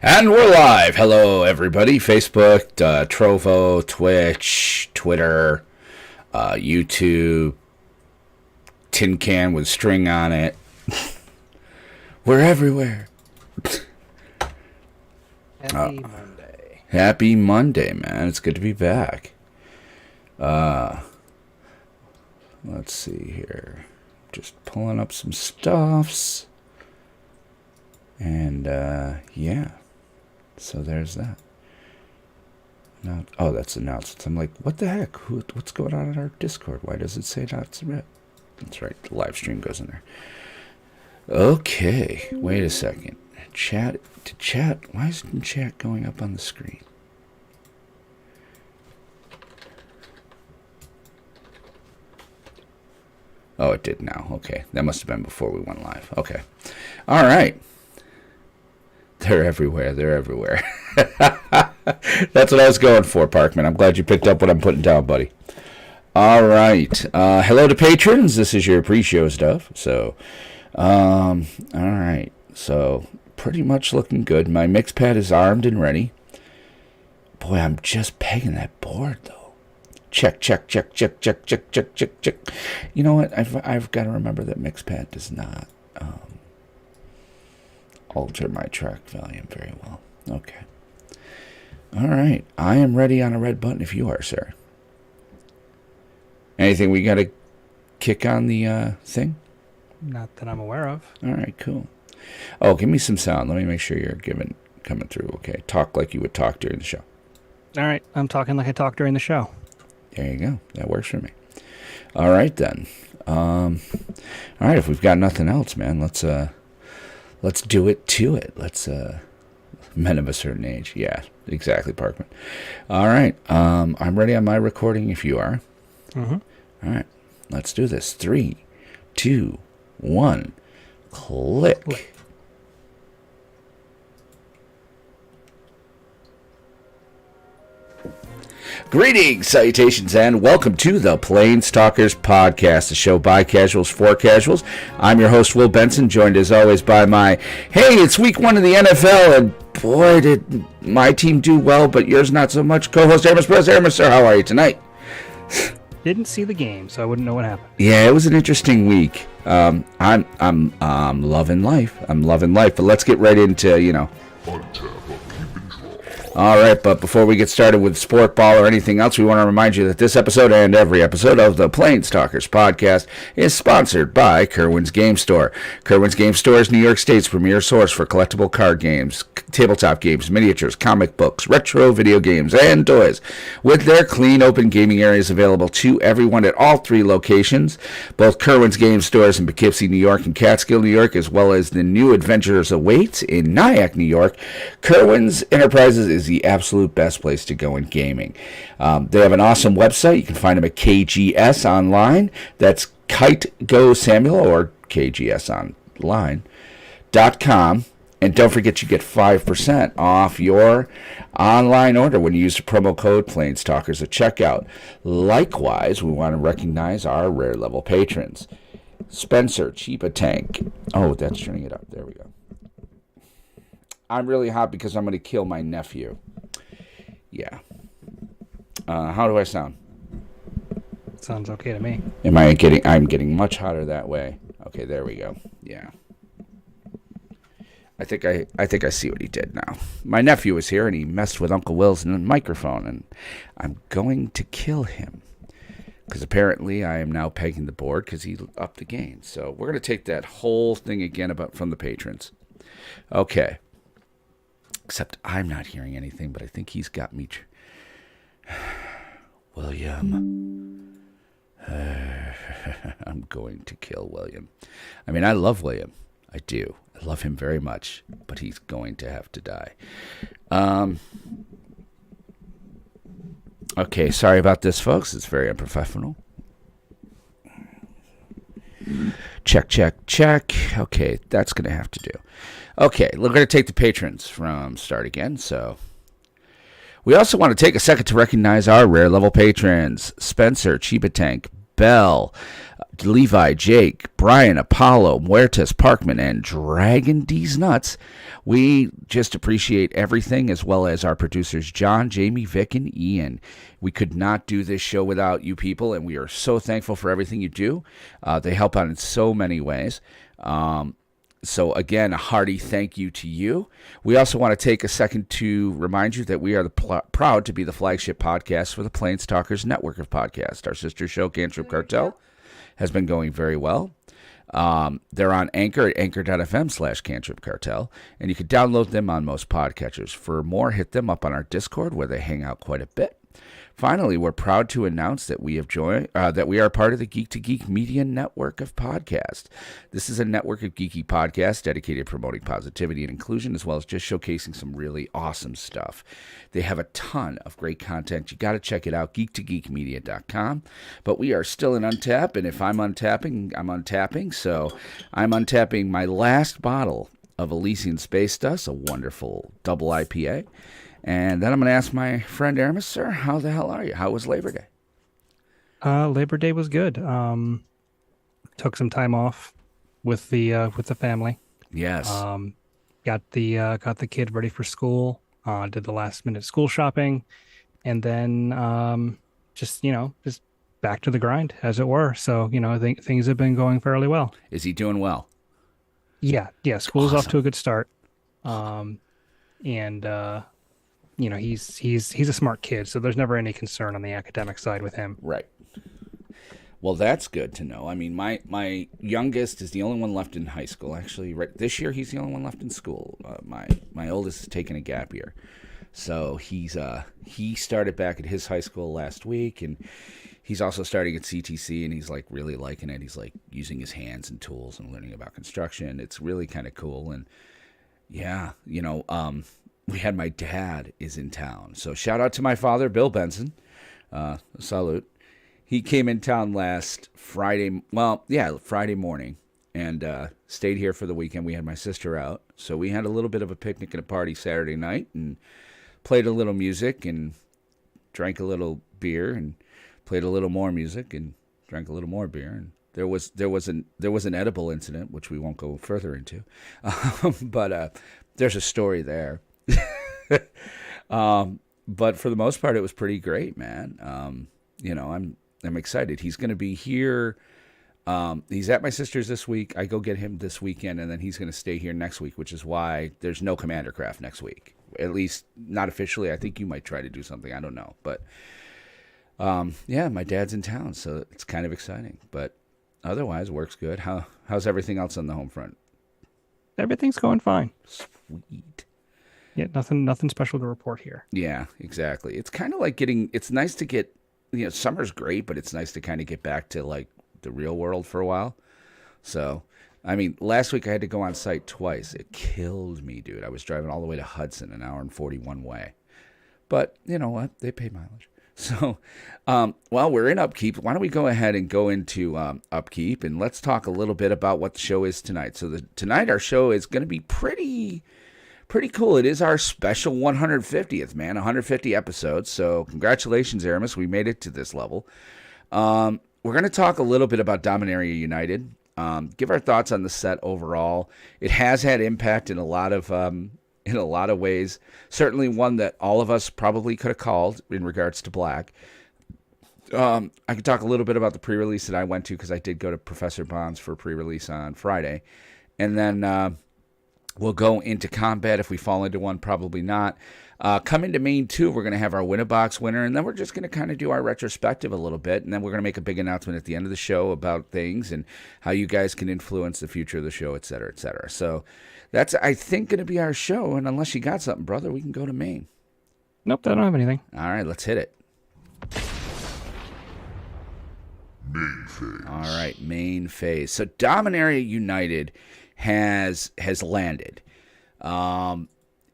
And we're live. Hello, everybody. Facebook, Trovo, Twitch, Twitter, YouTube, tin can with string on it. We're everywhere. Happy Monday. Happy Monday, man. It's good to be back. Let's see here. Just pulling up some stuffs. And, yeah. So there's that. Now, oh, that's announcements. I'm like, what the heck? What's going on in our Discord? Why does it say not submit? That's right. The live stream goes in there. Okay. Wait a second. Chat. Why isn't chat going up on the screen? Oh, it did now. Okay. That must have been before we went live. Okay. All right. They're everywhere. That's what I was going for, Parkman. I'm glad you picked up what I'm putting down, buddy. All right. Hello to patrons. This is your pre-show stuff. So, all right. So, pretty much looking good. My mix pad is armed and ready. Boy, I'm just pegging that board, though. Check. You know what? I've got to remember that mix pad does not alter my track volume very well. Okay. All right. I am ready on a red button if you are, sir. Anything we got to kick on the thing? Not that I'm aware of. All right, cool. Oh, give me some sound. Let me make sure you're coming through. Okay. Talk like you would talk during the show. All right. I'm talking like I talk during the show. There you go. That works for me. All right, then. All right. If we've got nothing else, man, let's do it to it. Let's, men of a certain age. Yeah, exactly, Parkman. All right. I'm ready on my recording if you are. Mm-hmm. All right. Let's do this. 3, 2, 1. Click. Greetings, salutations, and welcome to the PlanesTalkers Podcast, a show by casuals for casuals. I'm your host, Will Benson, joined as always by my, hey, it's week 1 of the NFL, and boy, did my team do well, but yours not so much, co-host Aramis. Aramis, sir, how are you tonight? Didn't see the game, so I wouldn't know what happened. Yeah, it was an interesting week. I'm loving life. But let's get right into, All right, but before we get started with sport ball or anything else, we want to remind you that this episode and every episode of the PlanesTalkers Podcast is sponsored by Kerwin's Game Store. Kerwin's Game Store is New York State's premier source for collectible card games, tabletop games, miniatures, comic books, retro video games, and toys. With their clean, open gaming areas available to everyone at all 3 locations, both Kerwin's Game Stores in Poughkeepsie, New York, and Catskill, New York, as well as the new Adventures Await in Nyack, New York, Kerwin's Enterprises is the absolute best place to go in gaming. They have an awesome website. You can find them at KGS Online. That's Kite Go Samuel or KGSOnline.com. And don't forget you get 5% off your online order when you use the promo code PlanesTalkers at checkout. Likewise, we want to recognize our rare level patrons. Spencer, Cheapa Tank. Oh, that's turning it up. There we go. I'm really hot because I'm going to kill my nephew. Yeah. How do I sound? Sounds okay to me. I'm getting much hotter that way. Okay, there we go. Yeah. I think I see what he did now. My nephew was here and he messed with Uncle Will's microphone, and I'm going to kill him. Because apparently I am now pegging the board because he upped the gain. So we're going to take that whole thing again from the patrons. Okay. Except I'm not hearing anything, but I think he's got me. William. I'm going to kill William. I mean, I love William. I do. I love him very much, but he's going to have to die. Okay, sorry about this, folks. It's very unprofessional. Check. Okay, that's going to have to do. Okay, we're going to take the patrons from start again. So we also want to take a second to recognize our rare level patrons. Spencer, Cheapa Tank, Bell, Levi, Jake, Brian, Apollo, Muertes, Parkman, and Dragon D's Nuts. We just appreciate everything, as well as our producers, John, Jamie, Vic, and Ian. We could not do this show without you people, and we are so thankful for everything you do. They help out in so many ways. So again, a hearty thank you to you. We also want to take a second to remind you that we are proud to be the flagship podcast for the PlanesTalkers network of podcasts. Our sister show, Cantrip Cartel, has been going very well. They're on Anchor at anchor.fm/Cantrip Cartel, and you can download them on most podcatchers. For more, hit them up on our Discord, where they hang out quite a bit. Finally, we're proud to announce that we have joined, that we are part of the Geek to Geek Media Network of Podcasts. This is a network of geeky podcasts dedicated to promoting positivity and inclusion, as well as just showcasing some really awesome stuff. They have a ton of great content. You got to check it out, geektogeekmedia.com. But we are still in untap, and if I'm untapping, I'm untapping. So I'm untapping my last bottle of Elysian Space Dust, a wonderful double IPA. And then I'm going to ask my friend Aramis, sir, how the hell are you? How was Labor Day? Labor Day was good. Took some time off with the family. Yes. Got the kid ready for school. Did the last minute school shopping, and then just back to the grind, as it were. So I think things have been going fairly well. Is he doing well? Yeah. School's off to a good start. He's a smart kid, so there's never any concern on the academic side with him. Right. Well, that's good to know. I mean, my youngest is the only one left in high school. Actually, right this year he's the only one left in school. My oldest is taking a gap year, so he started back at his high school last week, and he's also starting at CTC, and he's like really liking it. He's like using his hands and tools and learning about construction. It's really kind of cool, and yeah, we had my dad is in town. So shout out to my father, Bill Benson. Salute. He came in town last Friday. Well, yeah, Friday morning, and stayed here for the weekend. We had my sister out. So we had a little bit of a picnic and a party Saturday night, and played a little music and drank a little beer, and played a little more music and drank a little more beer. And there was an edible incident, which we won't go further into. But there's a story there. But for the most part, it was pretty great, man. I'm excited. He's going to be here. He's at my sister's this week. I go get him this weekend, and then he's going to stay here next week, which is why there's no Commander Craft next week. At least not officially. I think you might try to do something. I don't know. But yeah, my dad's in town, so it's kind of exciting. But otherwise, works good. How's everything else on the home front? Everything's going fine. Sweet. Yeah, nothing special to report here. Yeah, exactly. It's kind of like it's nice to get, summer's great, but it's nice to kind of get back to like the real world for a while. So, I mean, last week I had to go on site twice. It killed me, dude. I was driving all the way to Hudson, an hour and 41 way. But you know what? They pay mileage. So, while we're in Upkeep, why don't we go ahead and go into Upkeep, and let's talk a little bit about what the show is tonight. So tonight our show is going to be pretty cool. It is our special 150th, man, 150 episodes. So congratulations, Aramis. We made it to this level. We're going to talk a little bit about Dominaria United. Give our thoughts on the set overall. It has had impact in a lot of ways. Certainly one that all of us probably could have called in regards to Black. I could talk a little bit about the pre-release that I went to, because I did go to Professor Bond's for pre-release on Friday. And then we'll go into combat if we fall into one, probably not. Coming to Main 2, we're going to have our Win-A-Box winner, and then we're just going to kind of do our retrospective a little bit, and then we're going to make a big announcement at the end of the show about things and how you guys can influence the future of the show, et cetera, et cetera. So that's, I think, going to be our show, and unless you got something, brother, we can go to Main. Nope, I don't have anything. All right, let's hit it. Main phase. All right, main phase. So Dominaria United has landed.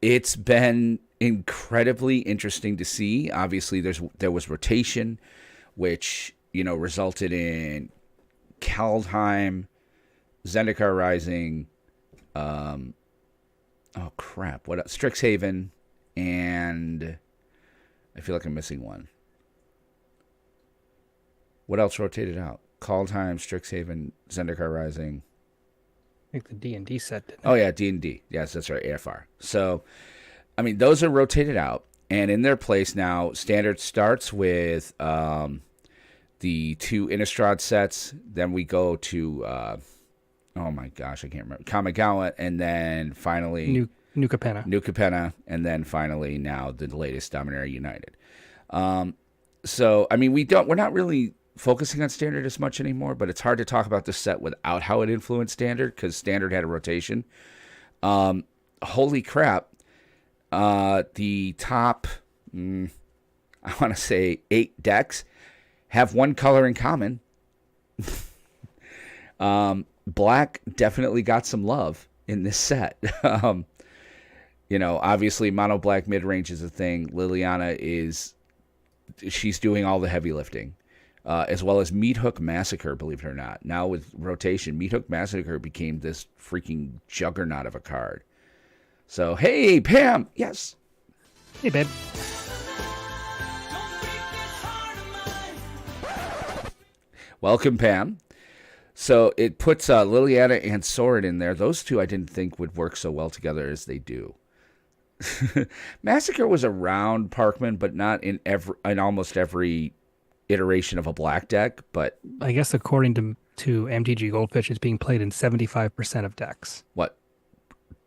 It's been incredibly interesting to see. Obviously, there was rotation, which resulted in Kaldheim, Zendikar Rising, what else? Strixhaven, and I feel like I'm missing one. What else rotated out? Call Time, Strixhaven, Zendikar Rising. I think the D&D set did. Oh, yeah, D&D. Yes, that's right, AFR. So, I mean, those are rotated out. And in their place now, Standard starts with the 2 Innistrad sets. Then we go to, oh my gosh, I can't remember. Kamigawa, and then finally... New Capenna. And then finally now the latest Dominaria United. So, I mean, we're not really focusing on Standard as much anymore, but it's hard to talk about this set without how it influenced Standard, because Standard had a rotation. Holy crap. The top, I want to say 8 decks have one color in common. Black definitely got some love in this set. Obviously mono black mid-range is a thing. Liliana she's doing all the heavy lifting, as well as Meat Hook Massacre, believe it or not. Now with rotation, Meat Hook Massacre became this freaking juggernaut of a card. So, hey, Pam. Yes. Hey, babe. Welcome, Pam. So it puts Liliana and Sorin in there. Those two I didn't think would work so well together as they do. Massacre was around Parkman, but not in almost every iteration of a black deck. But I guess according to MTG Goldfish, it's being played in 75% of decks. What?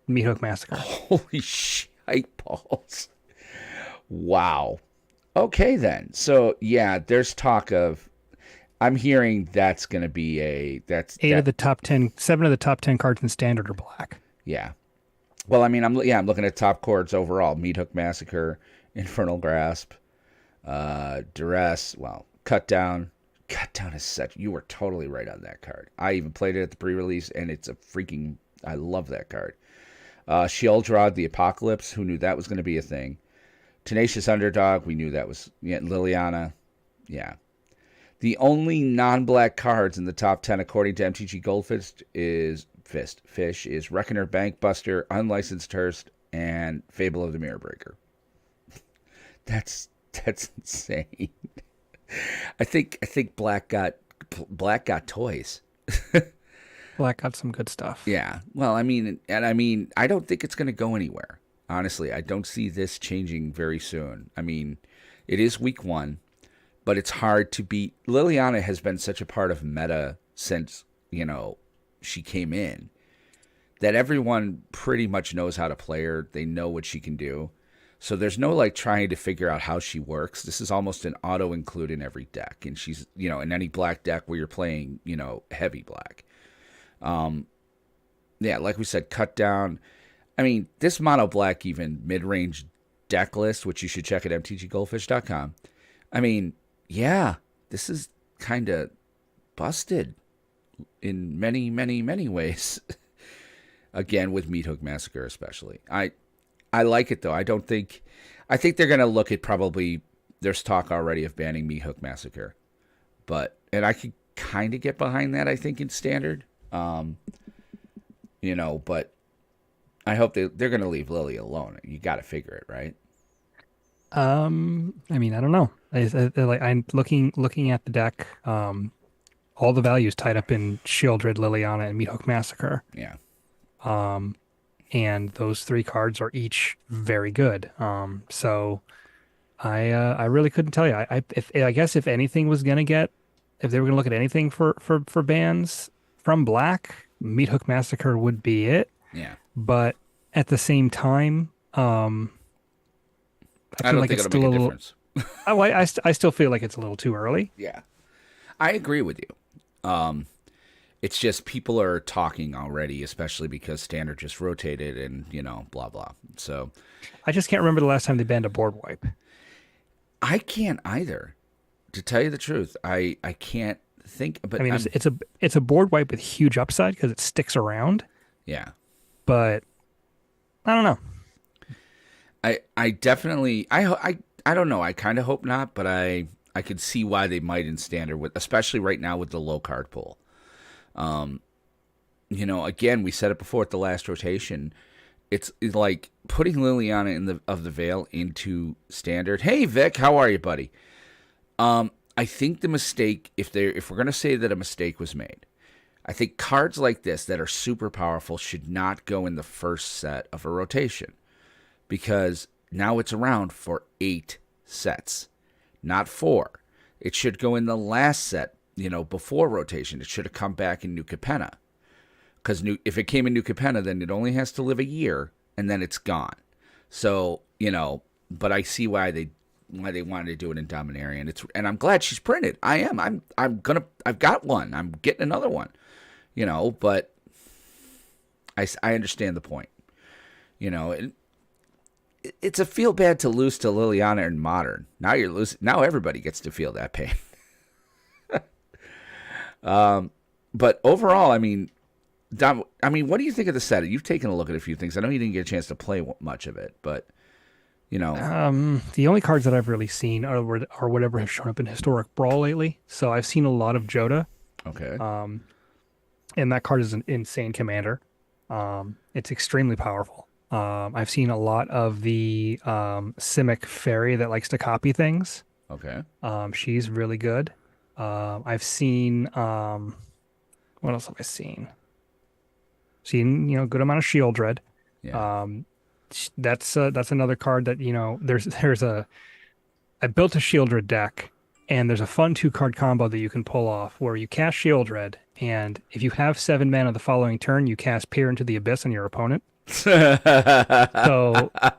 Meat Hook Massacre. Holy shite balls. Wow. Okay, then. So, yeah, there's talk of... I'm hearing that's going to be seven of the top 10 cards in Standard are black. Yeah. Well, I mean, I'm looking at top chords overall. Meat Hook Massacre, Infernal Grasp, Duress, Cut Down. Cut Down is such... You were totally right on that card. I even played it at the pre-release, and it's a freaking... I love that card. Sheoldred, the Apocalypse. Who knew that was going to be a thing? Tenacious Underdog. We knew that was... Yeah, Liliana. Yeah. The only non-black cards in the top 10, according to MTG Goldfish, is Reckoner, Bankbuster, Unlicensed Hearst, and Fable of the Mirror Breaker. That's insane. I think black got toys. Black got some good stuff. Yeah. Well, I mean, I don't think it's going to go anywhere. Honestly, I don't see this changing very soon. I mean, it is week 1. But it's hard to beat. Liliana has been such a part of meta since, she came in, that everyone pretty much knows how to play her. They know what she can do. So there's no trying to figure out how she works. This is almost an auto include in every deck. And she's, in any black deck where you're playing, heavy black. Yeah, like we said, Cut Down. I mean, this mono black even mid-range deck list, which you should check at mtggoldfish.com. I mean, yeah, this is kind of busted in many, many, many ways. Again, with Meat Hook Massacre especially. I like it, though. I think they're going to look at probably, there's talk already of banning Meat Hook Massacre. And I could kind of get behind that, I think, in Standard. But I hope they're going to leave Lily alone. You got to figure it, right? I mean, I don't know. I'm looking at the deck. All the values tied up in Sheoldred, Liliana, and Meat Hook Massacre. Yeah. And those 3 cards are each very good. So I really couldn't tell you. I guess if anything was gonna get, if they were gonna look at anything for bans from black, Meat Hook Massacre would be it. Yeah. But at the same time, I don't think it'll make a difference. I still feel like it's a little too early. Yeah. I agree with you. It's just people are talking already, especially because Standard just rotated and, blah, blah. So I just can't remember the last time they banned a board wipe. I can't either. To tell you the truth, I can't think. But I mean, it's a board wipe with huge upside because it sticks around. Yeah. But I don't know. I definitely I don't know. I kind of hope not, but I could see why they might in Standard, especially right now with the low card pool. Again, we said it before at the last rotation. It's like putting Liliana of the Veil into Standard. Hey Vic, how are you, buddy? I think the mistake, if we're going to say that a mistake was made, I think cards like this that are super powerful should not go in the first set of a rotation, because now it's around for 8 sets, not 4. It should go in the last set, before rotation. It should have come back in New Capenna, because if it came in New Capenna, then it only has to live a year, and then it's gone. So, but I see why they wanted to do it in Dominaria, and I'm glad she's printed. I am. I've got one. I'm getting another one. But I understand the point. It's a feel bad to lose to Liliana in Modern. Now you're losing. Now everybody gets to feel that pain. But overall, I mean, what do you think of the set? You've taken a look at a few things. I know you didn't get a chance to play much of it, but the only cards that I've really seen are whatever have shown up in Historic Brawl lately. So I've seen a lot of Joda. Okay. And that card is an insane commander. It's extremely powerful. I've seen a lot of the Simic Fairy that likes to copy things. Okay. She's really good. I've seen what else have I seen? Seen a good amount of Shield Dread. Yeah. That's another card that I built a Shield Dread deck, and there's a fun 2-card combo that you can pull off where you cast Shield Dread, and if you have 7 mana the following turn, you cast Peer into the Abyss on your opponent. So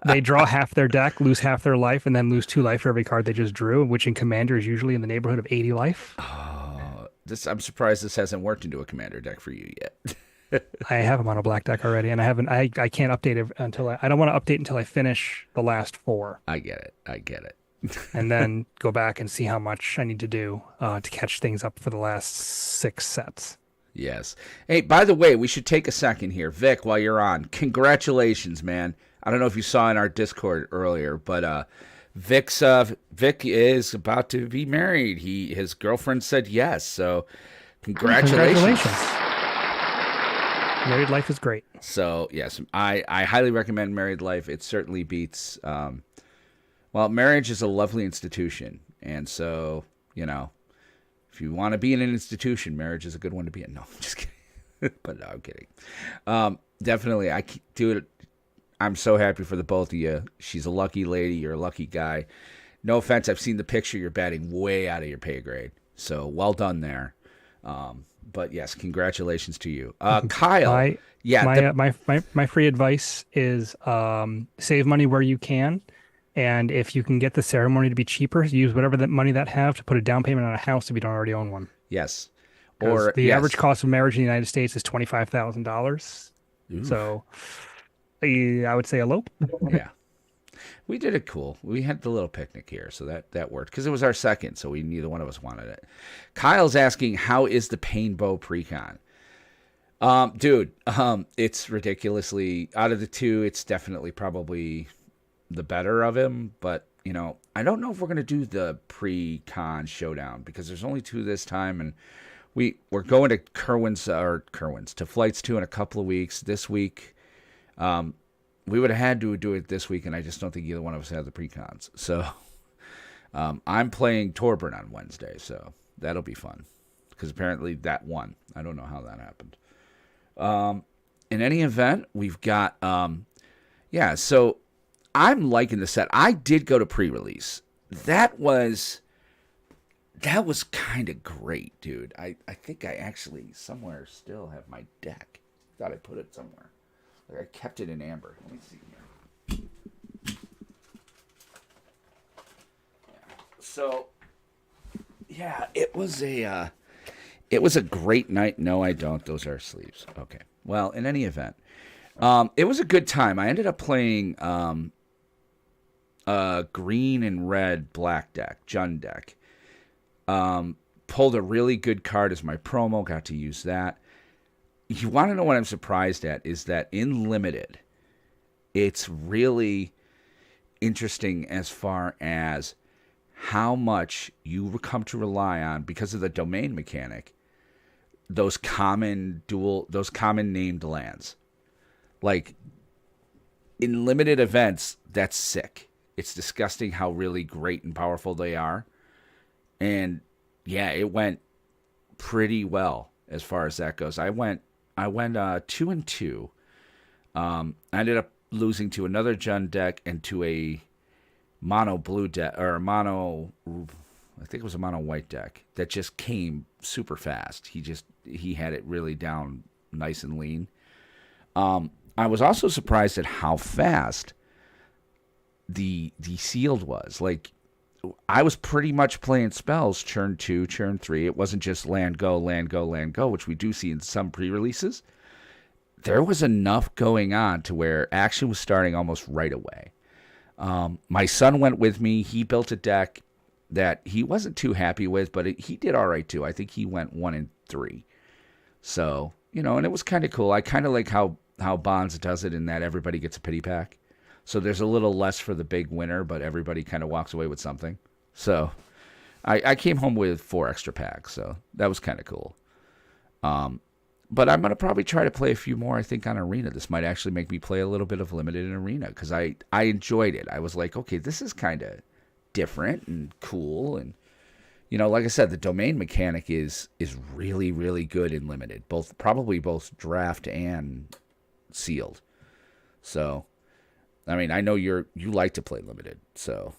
they draw half their deck, lose half their life, and then lose 2 life for every card they just drew, which in Commander is usually in the neighborhood of 80 life. I'm surprised this hasn't worked into a Commander deck for you yet. I have them on a black deck already, and I can't update it until I don't want to update until I finish the last 4. I get it. And then go back and see how much I need to do to catch things up for the last 6 sets. Yes. Hey, by the way, we should take a second here. Vic, while you're on, congratulations, man. I don't know if you saw in our Discord earlier, but Vic is about to be married. His girlfriend said yes, so congratulations. Married life is great. So, yes, I highly recommend Married Life. It certainly beats... marriage is a lovely institution, and so, if you want to be in an institution, marriage is a good one to be in. No, I'm just kidding. But no, I'm kidding. Definitely, I'm so happy for the both of you. She's a lucky lady. You're a lucky guy. No offense. I've seen the picture. You're batting way out of your pay grade. So well done there. But yes, congratulations to you. Kyle. My free advice is save money where you can. And if you can get the ceremony to be cheaper, use whatever that money that have to put a down payment on a house if you don't already own one. Yes. Or the average cost of marriage in the United States is $25,000. So I would say elope. Yeah. We did it cool. We had the little picnic here, so that worked. Because it was our second, so neither one of us wanted it. Kyle's asking, how is the Painbow Precon? Dude, it's ridiculously... Out of the two, it's definitely probably... the better of him, but I don't know if we're going to do the pre-con showdown because there's only 2 this time, and we're going to Kerwin's to Flights 2 in a couple of weeks. This week, we would have had to do it this week, and I just don't think either one of us had the pre-cons. So I'm playing Torburn on Wednesday, so that'll be fun because apparently that won. I don't know how that happened. In any event, we've got so I'm liking the set. I did go to pre-release. That was kind of great, dude. I think I actually somewhere still have my deck. Thought I put it somewhere. Like I kept it in amber. Let me see here. Yeah. So, yeah, it was a great night. No, I don't. Those are sleeves. Okay. Well, in any event, it was a good time. I ended up playing green and red black deck, Jund deck. Pulled a really good card as my promo, got to use that. You want to know what I'm surprised at is that in Limited, it's really interesting as far as how much you come to rely on, because of the domain mechanic, those common named lands. Like, in limited events, that's sick. It's disgusting how really great and powerful they are. And yeah, it went pretty well as far as that goes. I went 2-2. I ended up losing to another Jund deck and to a mono blue deck, or a mono, I think it was a mono white deck that just came super fast. He had it really down nice and lean. I was also surprised at how fast the sealed was. Like, I was pretty much playing spells turn 2, turn 3. It wasn't just land, go, land, go, land, go, which we do see in some pre-releases. There was enough going on to where action was starting almost right away. My son went with me. He built a deck that he wasn't too happy with, but he did all right too. I think he went 1-3. So, and it was kind of cool. I kind of like how Bonds does it in that everybody gets a pity pack. So there's a little less for the big winner, but everybody kind of walks away with something. So I came home with 4 extra packs, so that was kind of cool. But I'm going to probably try to play a few more, I think, on Arena. This might actually make me play a little bit of Limited in Arena, because I enjoyed it. I was like, okay, this is kind of different and cool. And, like I said, the domain mechanic is really, really good in Limited, probably both draft and sealed. So, I mean, I know you like to play Limited, so.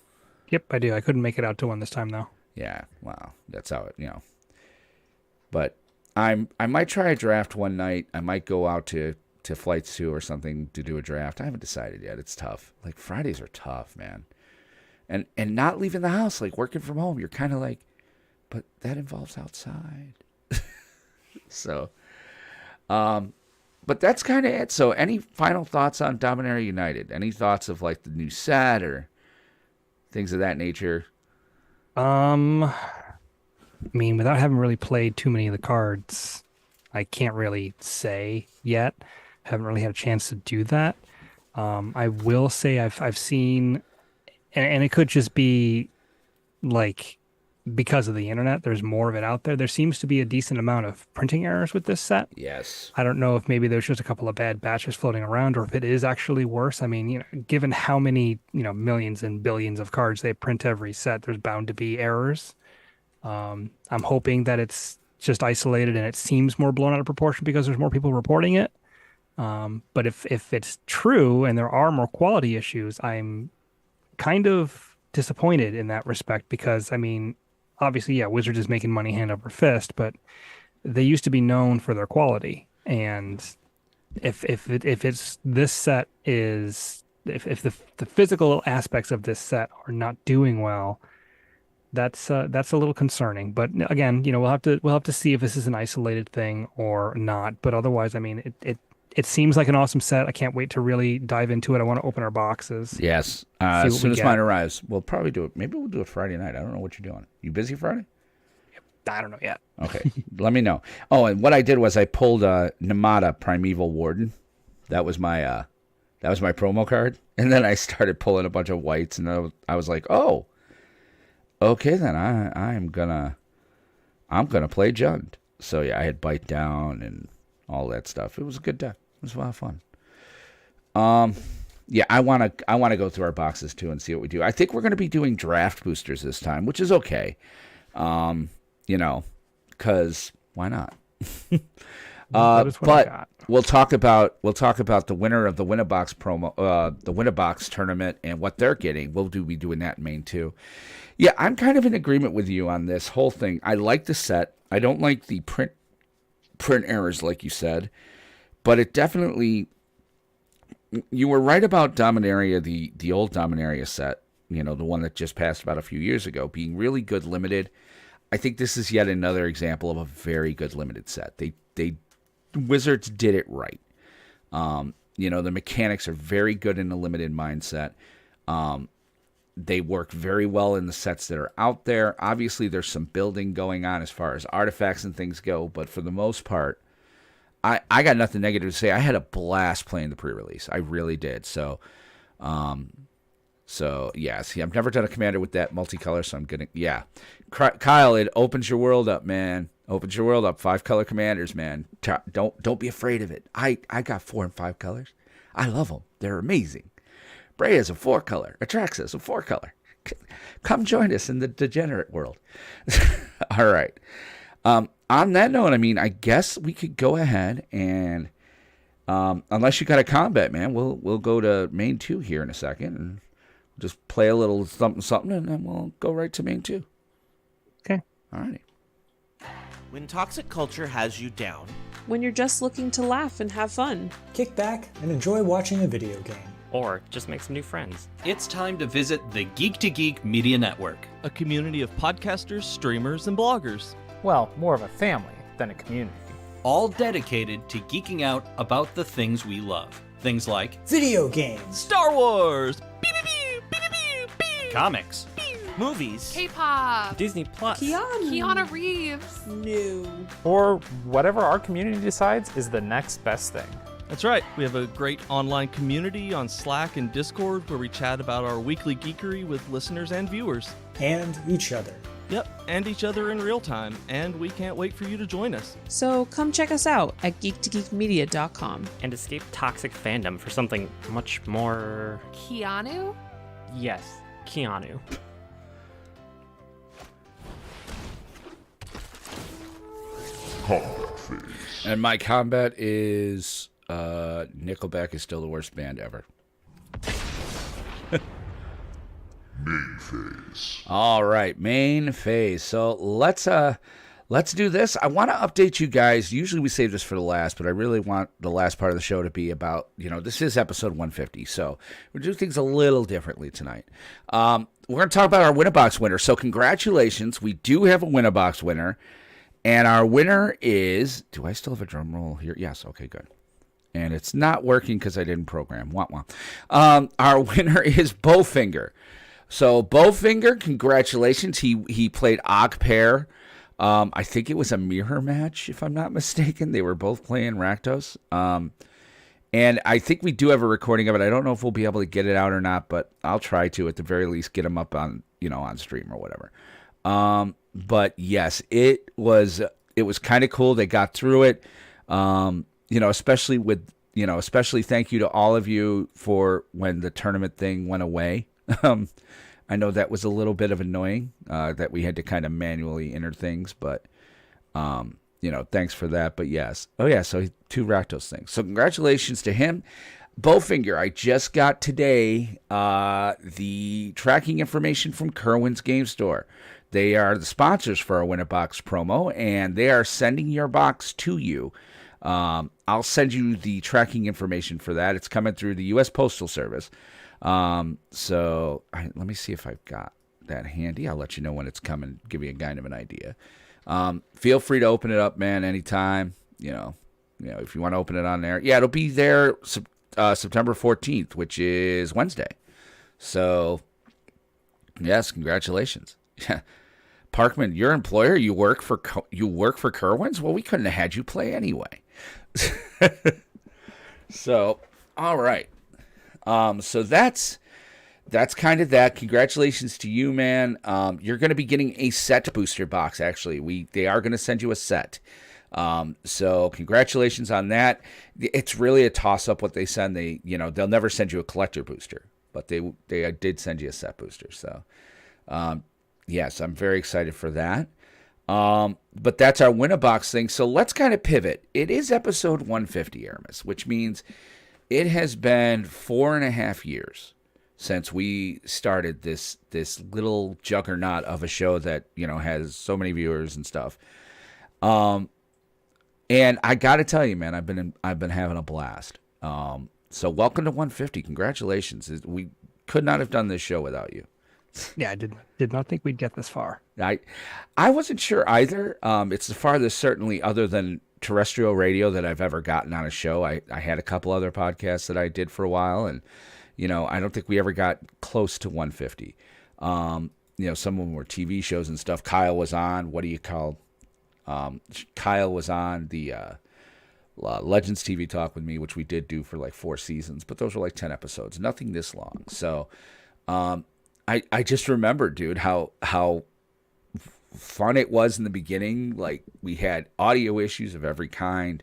Yep, I do. I couldn't make it out to one this time, though. Yeah, wow. That's how it, But I might try a draft one night. I might go out to Flights 2 or something to do a draft. I haven't decided yet. It's tough. Like, Fridays are tough, man. And not leaving the house, like working from home. You're kind of like, but that involves outside. So, but that's kind of it. So any final thoughts on Dominaria United? Any thoughts of like the new set or things of that nature? I mean, without having really played too many of the cards, I can't really say yet. Haven't really had a chance to do that. I will say I've seen, and it could just be like because of the internet, there's more of it out there. There seems to be a decent amount of printing errors with this set. Yes. I don't know if maybe there's just a couple of bad batches floating around, or if it is actually worse. I mean, given how many, millions and billions of cards they print every set, there's bound to be errors. I'm hoping that it's just isolated and it seems more blown out of proportion because there's more people reporting it. But if it's true and there are more quality issues, I'm kind of disappointed in that respect, because I mean, obviously, yeah, Wizards is making money hand over fist, but they used to be known for their quality. And if it's this set is if the physical aspects of this set are not doing well, that's a little concerning. But again, we'll have to see if this is an isolated thing or not. But otherwise, I mean, it seems like an awesome set. I can't wait to really dive into it. I want to open our boxes. Yes. As soon as mine arrives, we'll probably do it. Maybe we'll do it Friday night. I don't know what you're doing. You busy Friday? I don't know yet. Okay. Let me know. Oh, and what I did was I pulled Namada Primeval Warden. That was my promo card. And then I started pulling a bunch of whites, and I was like, oh, okay, then I'm gonna play Jund. So yeah, I had Bite Down and all that stuff. It was a good deck. It was a lot of fun. Yeah, I wanna go through our boxes too and see what we do. I think we're gonna be doing draft boosters this time, which is okay. Because why not? But we'll talk about the winner of the Winnabox promo, the Winnabox tournament, and what they're getting. We'll be doing that in Maine too. Yeah, I'm kind of in agreement with you on this whole thing. I like the set. I don't like the print errors, like you said, but it definitely. You were right about Dominaria, the old Dominaria set. The one that just passed about a few years ago, being really good limited. I think this is yet another example of a very good limited set. They Wizards did it right. The mechanics are very good in a limited mindset. They work very well in the sets that are out there. Obviously, there's some building going on as far as artifacts and things go, but for the most part, I got nothing negative to say. I had a blast playing the pre-release. I really did. So yeah, see, I've never done a commander with that multicolor, so I'm gonna, yeah. Kyle, it opens your world up, man. Opens your world up. 5-color commanders, man. Don't be afraid of it. I got 4 and 5 colors. I love them. They're amazing. Breya's a 4-color. Atraxa's a 4-color. Come join us in the degenerate world. All right. On that note, I mean, I guess we could go ahead and, unless you got a combat, man, we'll go to main 2 here in a second and just play a little something, and then we'll go right to main 2. Okay. All righty. When toxic culture has you down. When you're just looking to laugh and have fun. Kick back and enjoy watching a video game. Or just make some new friends. It's time to visit the Geek to Geek Media Network, a community of podcasters, streamers, and bloggers. Well, more of a family than a community. All dedicated to geeking out about the things we love. Things like Video games, Star Wars, comics, Movies. K-pop, Disney Plus. Keanu Reeves. No. Or whatever our community decides is the next best thing. That's right. We have a great online community on Slack and Discord where we chat about our weekly geekery with listeners and viewers. and each other. Yep, and each other in real time, and we can't wait for you to join us. So come check us out at geektogeekmedia.com. And escape toxic fandom for something much more... Keanu? Yes, Keanu. Combat phase. And my combat is Nickelback is still the worst band ever. Main phase. All right, main phase. So let's do this. I want to update you guys. Usually we save this for the last, but I really want the last part of the show to be about, this is episode 150. So we're doing things a little differently tonight. We're going to talk about our Winnabox winner. So congratulations. We do have a Winnabox winner. And our winner is, do I still have a drum roll here? Yes. Okay, good. And it's not working because I didn't program. Wah, wah. Our winner is Bowfinger. So Bowfinger, congratulations. He played Og Pair. I think it was a mirror match, if I'm not mistaken. They were both playing Rakdos. And I think we do have a recording of it. I don't know if we'll be able to get it out or not, but I'll try to, at the very least, get them up on, on stream or whatever. But yes, it was kind of cool. They got through it. Especially thank you to all of you for when the tournament thing went away. I know that was a little bit of annoying, that we had to kind of manually enter things, but, thanks for that. But yes. Oh yeah. So 2 Rakdos things. So congratulations to him. Bowfinger, I just got today, the tracking information from Kerwin's Game Store. They are the sponsors for our Winnabox promo, and they are sending your box to you. I'll send you the tracking information for that. It's coming through the U.S. Postal Service. Let me see if I've got that handy. I'll let you know when it's coming, give you a kind of an idea. Feel free to open it up, man, anytime. If you want to open it on there. Yeah, it'll be there September 14th, which is Wednesday. So, yes, congratulations. Yeah. Parkman, your employer, you work for Kerwin's? Well, we couldn't have had you play anyway. So, all right. So that's kind of that. Congratulations to you, man. You're going to be getting a set booster box. Actually, they are going to send you a set. So congratulations on that. It's really a toss up what they send. They'll never send you a collector booster, but they did send you a set booster. So, yes, I'm very excited for that. But that's our Winnabox thing. So let's kind of pivot. It is episode 150, Aramis, which means it has been 4.5 years since we started this little juggernaut of a show that, has so many viewers and stuff. And I got to tell you, man, I've been having a blast. So welcome to 150. Congratulations. We could not have done this show without you. Yeah, I did not think we'd get this far. I wasn't sure either. It's the farthest, certainly, other than terrestrial radio that I've ever gotten on a show. I had a couple other podcasts that I did for a while, and I don't think we ever got close to 150. Some of them were TV shows and stuff. Kyle was on. What do you call? Kyle was on the Legends TV Talk with me, which we did do for like 4 seasons, but those were like 10 episodes. Nothing this long. So, I just remember, dude, how fun it was in the beginning. Like, we had audio issues of every kind.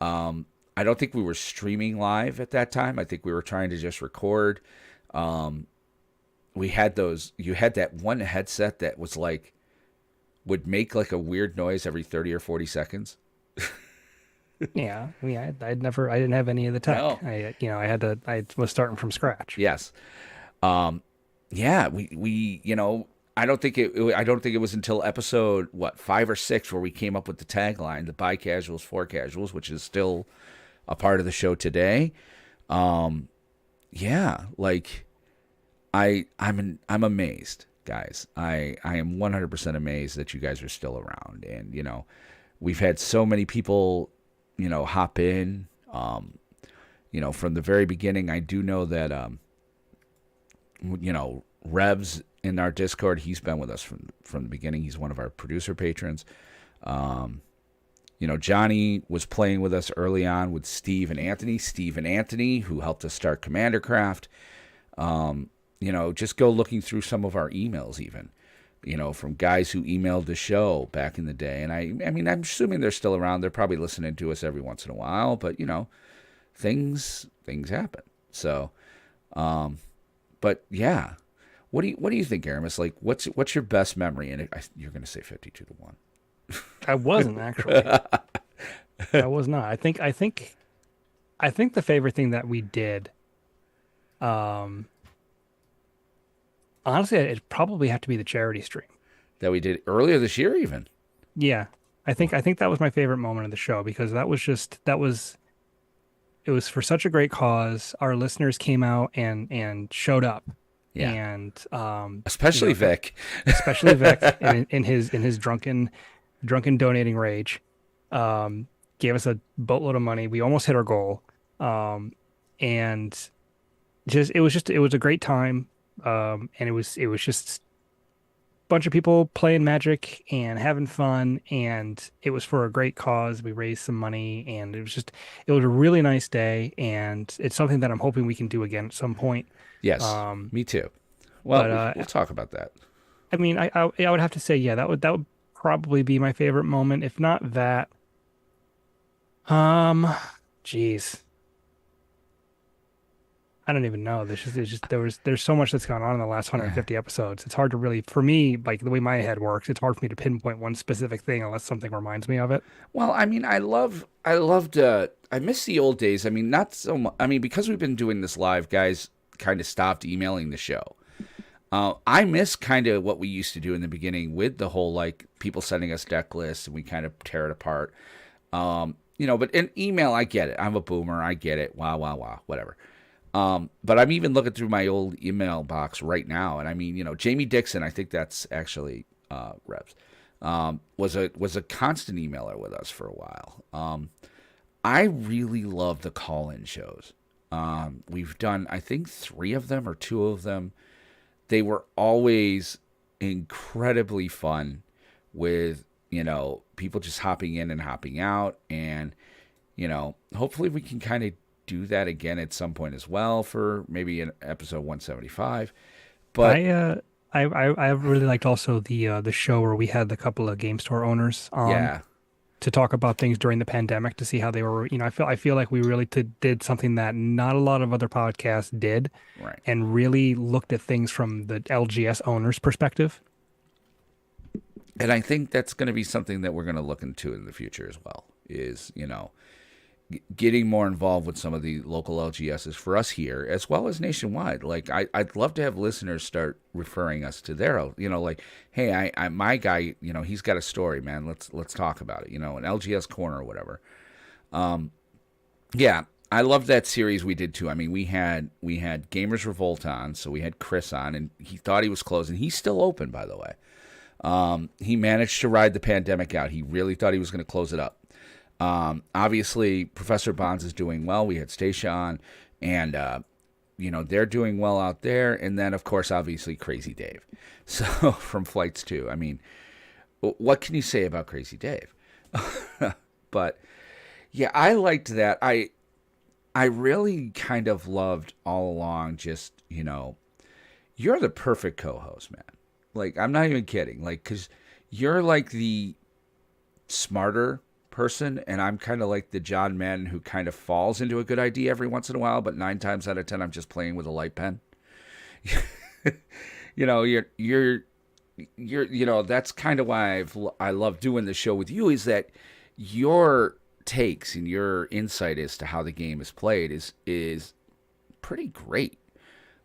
I don't think we were streaming live at that time. I think we were trying to just record. we had those. You had that one headset that was like would make like a weird noise every 30 or 40 seconds. Yeah, I mean, I didn't have any of the tech. No. I was starting from scratch. Yes. Yeah, we I don't think it was until episode 5 or 6 where we came up with the tagline, the by casuals for casuals, which is still a part of the show today. Yeah, like I'm amazed, guys. I am 100% amazed that you guys are still around, and we've had so many people hop in from the very beginning. I do know that Revs in our Discord, he's been with us from the beginning. He's one of our producer patrons. Johnny was playing with us early on with Steve and Anthony, who helped us start Commander Craft. Just go looking through some of our emails even, from guys who emailed the show back in the day. And I mean, I'm assuming they're still around. They're probably listening to us every once in a while, but things happen. So, but yeah, what do you think, Aramis? Like, what's your best memory? And you're going to say 52-1. I wasn't actually. I was not. I think the favorite thing that we did, honestly, it'd probably have to be the charity stream that we did earlier this year, even. Yeah, I think that was my favorite moment of the show, because it was for such a great cause. Our listeners came out and showed up. Yeah. And especially Vic. Especially Vic in his drunken donating rage. Gave us a boatload of money. We almost hit our goal. And it was a great time. And it was just a bunch of people playing Magic and having fun, and it was for a great cause. We raised some money, and it was a really nice day, and it's something that I'm hoping we can do again at some point. Yes, me too. Well, we'll talk about that. I mean, I would have to say, yeah, that would probably be my favorite moment. If not that, geez, I don't even know. There's so much that's gone on in the last 150 episodes. It's hard to really, for me, like the way my head works, it's hard for me to pinpoint one specific thing unless something reminds me of it. Well, I mean, I miss the old days. I mean, not so much. I mean, because we've been doing this live, guys kind of stopped emailing the show. I miss kind of what we used to do in the beginning with the whole, like, people sending us deck lists and we kind of tear it apart. But in email, I get it. I'm a boomer. I get it. Wow, whatever. But I'm even looking through my old email box right now, and I mean, Jamie Dixon, I think that's actually Revs, was a constant emailer with us for a while. I really love the call-in shows. We've done, I think, 3 of them or 2 of them. They were always incredibly fun with, people just hopping in and hopping out, and, hopefully we can kind of do that again at some point as well for maybe an episode 175. But I really liked also the show where we had the couple of game store owners on to talk about things during the pandemic, to see how they were. I feel like we really did something that not a lot of other podcasts did, right? And really looked at things from the LGS owner's perspective. And I think that's going to be something that we're going to look into in the future as well. Is getting more involved with some of the local LGSs for us here, as well as nationwide. Like, I'd love to have listeners start referring us to their, like, hey, I my guy, he's got a story, man. Let's talk about it. An LGS corner or whatever. Yeah, I love that series we did too. I mean, we had Gamers Revolt on, so we had Chris on, and he thought he was closing. He's still open, by the way. He managed to ride the pandemic out. He really thought he was going to close it up. Obviously Professor Bonds is doing well. We had Stacia on, and they're doing well out there. And then of course, obviously Crazy Dave. So from Flights 2, I mean, what can you say about Crazy Dave? But yeah, I liked that. I really kind of loved all along, just, you're the perfect co-host, man. Like, I'm not even kidding. Like, 'cause you're like the smarter person, and I'm kind of like the John Madden who kind of falls into a good idea every once in a while, but 9 times out of 10 I'm just playing with a light pen. That's kind of why I love doing the show with you, is that your takes and your insight as to how the game is played is pretty great.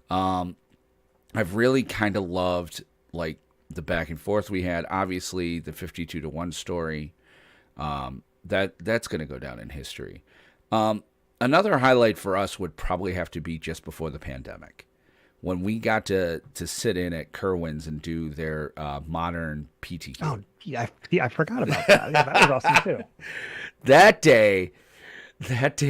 I've really kind of loved like the back and forth we had. Obviously, the 52-1 story, that's going to go down in history. Another highlight for us would probably have to be just before the pandemic, when we got to sit in at Kerwin's and do their modern PTQ. Oh, yeah, I forgot about that. Yeah, that was awesome too. That day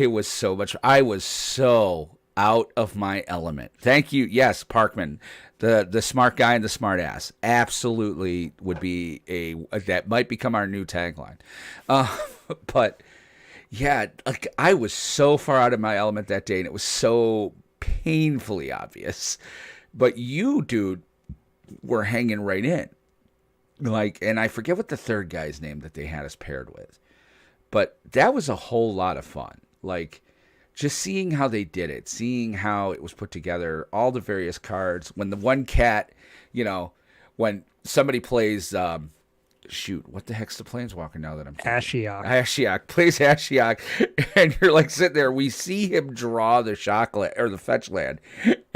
was so much. I was so out of my element. Thank you. Yes, Parkman, the smart guy and the smart ass, absolutely would be that might become our new tagline. But yeah, like I was so far out of my element that day, and it was so painfully obvious. But you, dude, were hanging right in. Like, and I forget what the third guy's name that they had us paired with. But that was a whole lot of fun. Like, just seeing how they did it, seeing how it was put together, all the various cards. When the one cat, when somebody plays, what the heck's the Planeswalker now that I'm thinking? Ashiok plays Ashiok, and you're like sitting there. We see him draw the shockland or the fetch land,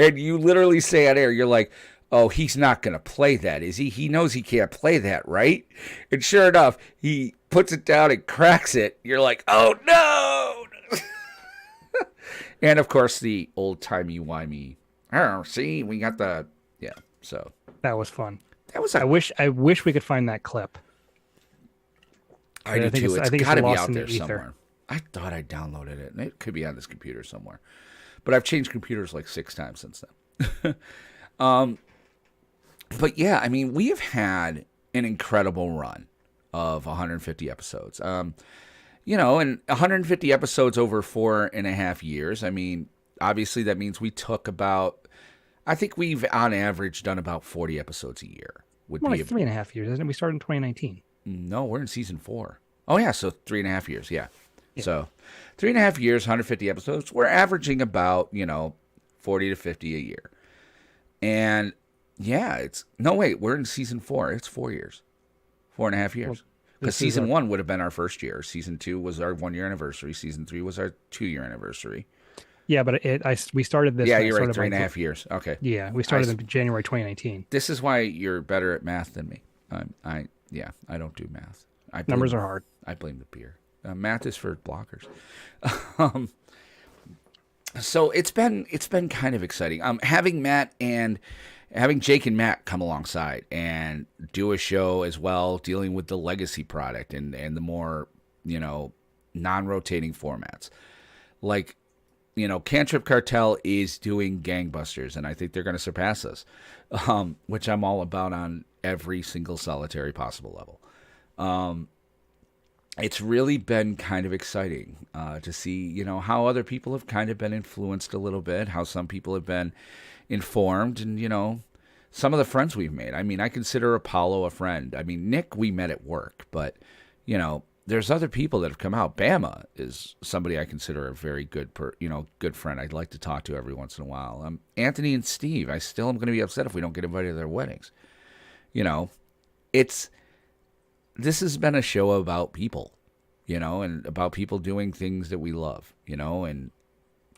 and you literally say on air, you're like, oh, he's not going to play that, is he? He knows he can't play that, right? And sure enough, he puts it down and cracks it. You're like, oh, no! And, of course, the old-timey-wimey, see, we got the, so. That was fun. I wish we could find that clip. I do, too. It's got to be out there the somewhere. I thought I downloaded it, and it could be on this computer somewhere. But I've changed computers like 6 times since then. But yeah, I mean, we have had an incredible run of 150 episodes. And 150 episodes over 4.5 years. I mean, obviously that means we took I think we've on average done about 40 episodes a year. More like 3.5 years, isn't it? We started in 2019. No, we're in season 4. Oh yeah, so 3.5 years. Yeah. So 3.5 years, 150 episodes. We're averaging about 40 to 50 a year. And yeah, we're in season 4. It's 4 years, 4.5 years. Because season 1 would have been our first year. Season 2 was our 1-year anniversary. Season 3 was our 2-year anniversary. Yeah, but we started this. Yeah, you're right. 3.5 years. Okay. Yeah, we started in January 2019. This is why you're better at math than me. I don't do math. Numbers are hard. I blame the beer. Math is for blockers. So it's been kind of exciting. Having Jake and Matt come alongside and do a show as well, dealing with the legacy product and the more non-rotating formats. Like, Cantrip Cartel is doing gangbusters, and I think they're going to surpass us, which I'm all about on every single solitary possible level. It's really been kind of exciting to see, how other people have kind of been influenced a little bit, how some people have been informed, and, some of the friends we've made. I mean, I consider Apollo a friend. I mean, Nick, we met at work, but, there's other people that have come out. Bama is somebody I consider a very good, good friend. I'd like to talk to every once in a while. Anthony and Steve, I still am going to be upset if we don't get invited to their weddings. This has been a show about people, and about people doing things that we love, and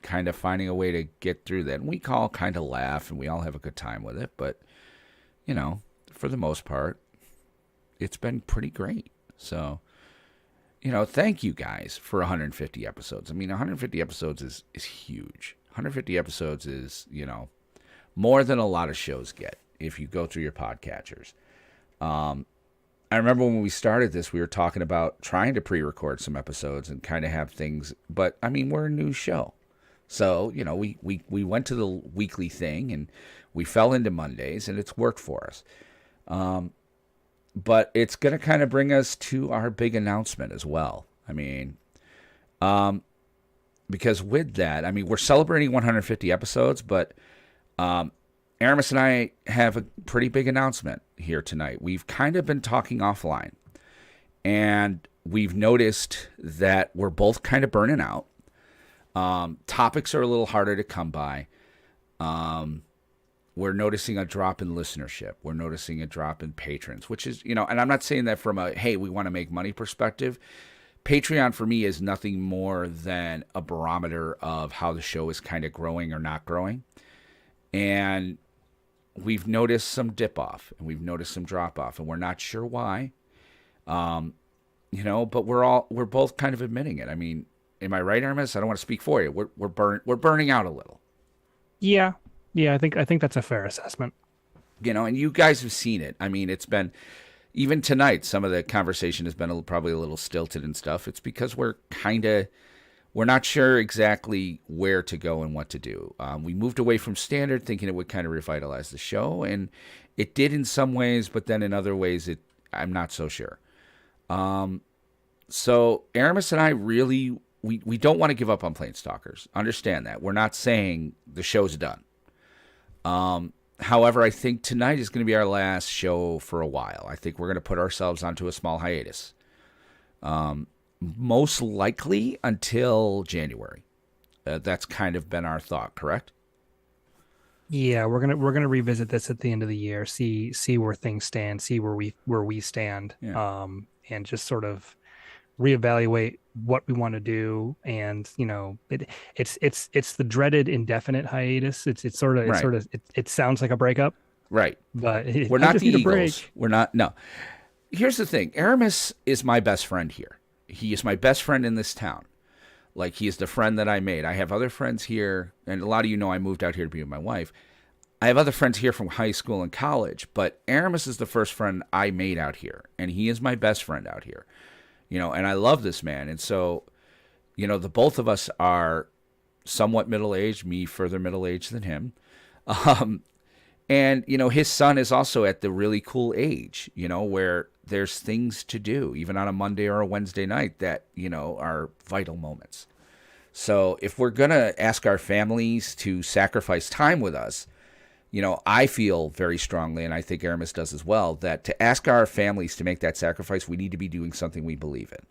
kind of finding a way to get through that. And we all kind of laugh, and we all have a good time with it. But, for the most part, it's been pretty great. So, thank you guys for 150 episodes. I mean, 150 episodes is huge. 150 episodes is, more than a lot of shows get if you go through your podcatchers. I remember when we started this, we were talking about trying to pre-record some episodes and kind of have things. But, I mean, we're a new show. So, we went to the weekly thing, and we fell into Mondays, and it's worked for us. But it's going to kind of bring us to our big announcement as well. I mean, because with that, I mean, we're celebrating 150 episodes, but Aramis and I have a pretty big announcement here tonight. We've kind of been talking offline, and we've noticed that we're both kind of burning out. Topics are a little harder to come by. we're noticing a drop in listenership. We're noticing a drop in patrons, which is, and I'm not saying that from a, hey, we want to make money perspective. Patreon for me is nothing more than a barometer of how the show is kind of growing or not growing. And we've noticed some dip off and we've noticed some drop off, and we're not sure why. But we're both kind of admitting it. I mean, am I right, Aramis? I don't want to speak for you. We're burning out a little. Yeah. I think that's a fair assessment. And you guys have seen it. I mean, it's been, even tonight, some of the conversation has been probably a little stilted and stuff. It's because we're not sure exactly where to go and what to do. We moved away from standard thinking it would kind of revitalize the show, and it did in some ways, but then in other ways, I'm not so sure. So Aramis and I really, we don't want to give up on PlanesTalkers. Understand that. We're not saying the show's done. However, I think tonight is going to be our last show for a while. I think we're going to put ourselves onto a small hiatus. Most likely until January. That's kind of been our thought, correct? Yeah, we're gonna revisit this at the end of the year, see where things stand, see where we stand, and just sort of reevaluate what we want to do. And it's the dreaded indefinite hiatus. It sounds like a breakup, right? But we're not the Eagles. We're not. No. Here's the thing. Aramis is my best friend here. He is my best friend in this town. Like, he is the friend that I made. I have other friends here, and a lot of you know I moved out here to be with my wife. I have other friends here from high school and college, but Aramis is the first friend I made out here, and he is my best friend out here. And I love this man. And so, the both of us are somewhat middle-aged, me further middle-aged than him. And, his son is also at the really cool age, where there's things to do, even on a Monday or a Wednesday night that, are vital moments. So if we're going to ask our families to sacrifice time with us, I feel very strongly, and I think Aramis does as well, that to ask our families to make that sacrifice, we need to be doing something we believe in.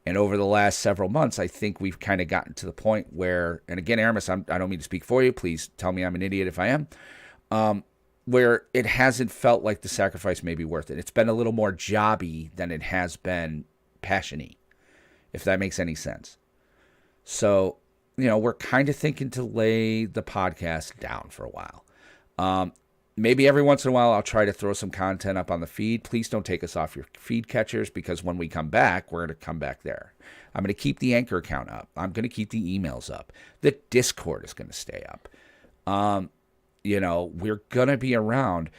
And over the last several months, I think we've kind of gotten to the point where, and again, Aramis, I don't mean to speak for you. Please tell me I'm an idiot if I am. Where it hasn't felt like the sacrifice may be worth it. It's been a little more jobby than it has been passion-y, if that makes any sense. So, we're kind of thinking to lay the podcast down for a while. Maybe every once in a while I'll try to throw some content up on the feed. Please don't take us off your feed catchers, because when we come back, we're going to come back there. I'm going to keep the Anchor account up. I'm going to keep the emails up. The Discord is going to stay up. We're going to be around.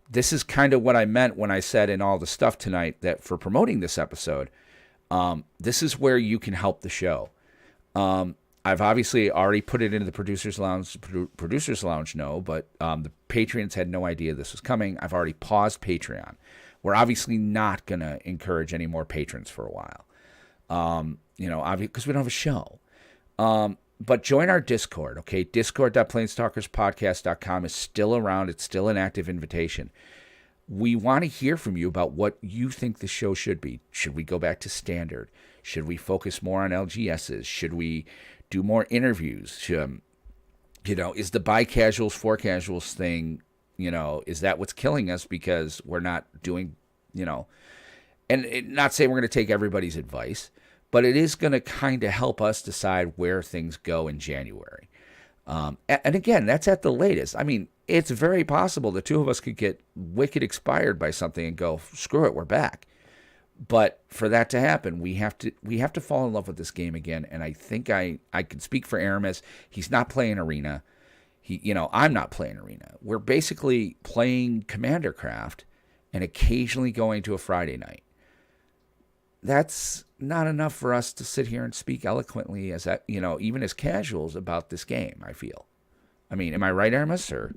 This is kind of what I meant when I said in all the stuff tonight that for promoting this episode, this is where you can help the show. I've obviously already put it into the Producers Lounge. Producers Lounge know, but the Patreons had no idea this was coming. I've already paused Patreon. We're obviously not going to encourage any more patrons for a while, because we don't have a show. But join our Discord, okay? Discord.planestalkerspodcast.com is still around. It's still an active invitation. We want to hear from you about what you think the show should be. Should we go back to standard? Should we focus more on LGSs? Should we do more interviews? Is the by casuals, for casuals thing, is that what's killing us because we're not doing, and not saying we're going to take everybody's advice, but it is going to kind of help us decide where things go in January. And again, that's at the latest. I mean, it's very possible the two of us could get wicked expired by something and go, screw it, we're back. But for that to happen, we have to fall in love with this game again. And I think I can speak for Aramis. He's not playing Arena. I'm not playing Arena. We're basically playing Commander Craft and occasionally going to a Friday night. That's not enough for us to sit here and speak eloquently as that, even as casuals about this game, I feel. I mean, am I right, Aramis, or?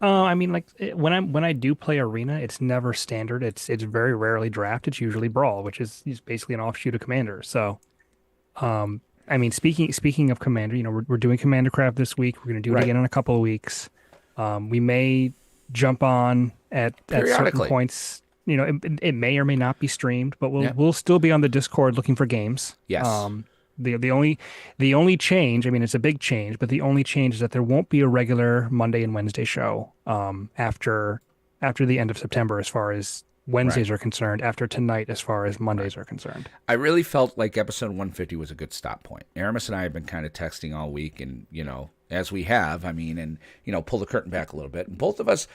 When I do play Arena, it's never standard. It's very rarely draft. It's usually Brawl, which is basically an offshoot of Commander. So, speaking of Commander, we're doing Commander Craft this week. We're going to do it again in a couple of weeks. We may jump on at certain points. It may or may not be streamed, but we'll still be on the Discord looking for games. Yes. The only change, I mean, it's a big change, but the only change is that there won't be a regular Monday and Wednesday show after the end of September as far as Wednesdays are concerned, after tonight as far as Mondays are concerned. I really felt like episode 150 was a good stop point. Aramis and I have been kind of texting all week, and, as we have, I mean, and, pull the curtain back a little bit. And both of us,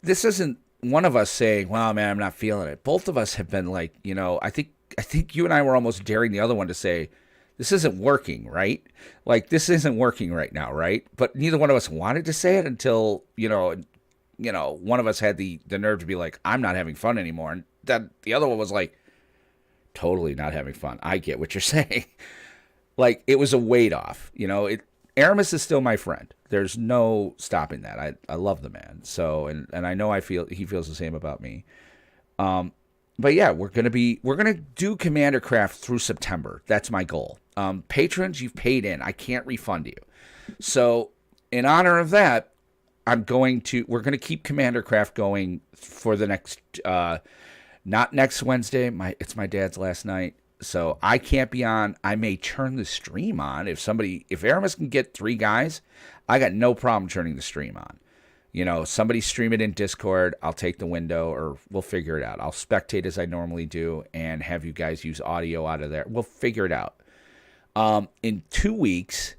this isn't one of us saying, well, man, I'm not feeling it. Both of us have been like, I think you and I were almost daring the other one to say, this isn't working, right? Like, this isn't working right now, right? But neither one of us wanted to say it until, one of us had the nerve to be like, I'm not having fun anymore. And that the other one was like, totally not having fun. I get what you're saying. Like, it was a weight off. Aramis is still my friend. There's no stopping that. I love the man. So, and I know he feels the same about me. But yeah, we're gonna do Commander Craft through September. That's my goal. Patrons, you've paid in. I can't refund you. So in honor of that, we're gonna keep Commander Craft going for the next not next Wednesday. It's my dad's last night. So I can't be on. I may turn the stream on if Aramis can get 3 guys, I got no problem turning the stream on. Somebody stream it in Discord. I'll take the window, or we'll figure it out. I'll spectate as I normally do and have you guys use audio out of there. We'll figure it out. In 2 weeks,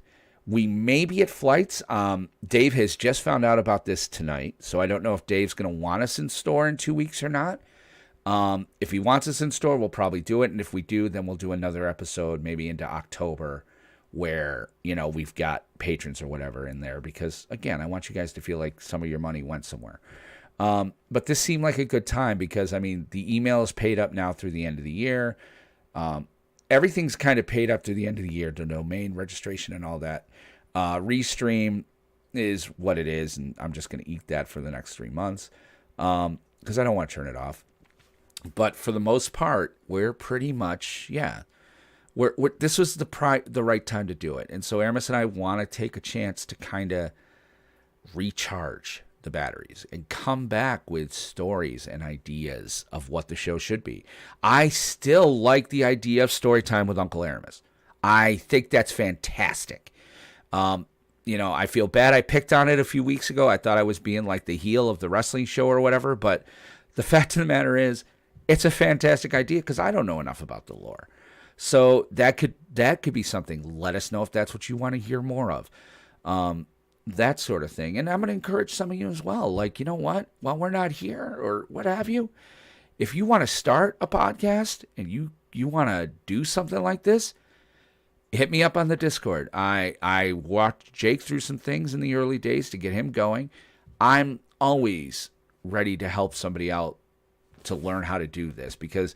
we may be at flights. Dave has just found out about this tonight, so I don't know if Dave's going to want us in store in 2 weeks or not. If he wants us in store, we'll probably do it. And if we do, then we'll do another episode maybe into October where, we've got patrons or whatever in there. Because, again, I want you guys to feel like some of your money went somewhere. But this seemed like a good time because, I mean, the email is paid up now through the end of the year. Everything's kind of paid up through the end of the year, the domain registration and all that. Restream is what it is, and I'm just going to eat that for the next 3 months because I don't want to turn it off. But for the most part, we're pretty much, this was the right time to do it. And so Aramis and I want to take a chance to kind of recharge the batteries and come back with stories and ideas of what the show should be. I still like the idea of story time with Uncle Aramis. I think that's fantastic. I feel bad I picked on it a few weeks ago. I thought I was being like the heel of the wrestling show or whatever, but the fact of the matter is, it's a fantastic idea because I don't know enough about the lore. So that could be something. Let us know if that's what you want to hear more of. That sort of thing. And I'm going to encourage some of you as well. Like, you know what? While we're not here or what have you, if you want to start a podcast and you want to do something like this, hit me up on the Discord. I walked Jake through some things in the early days to get him going. I'm always ready to help somebody out to learn how to do this because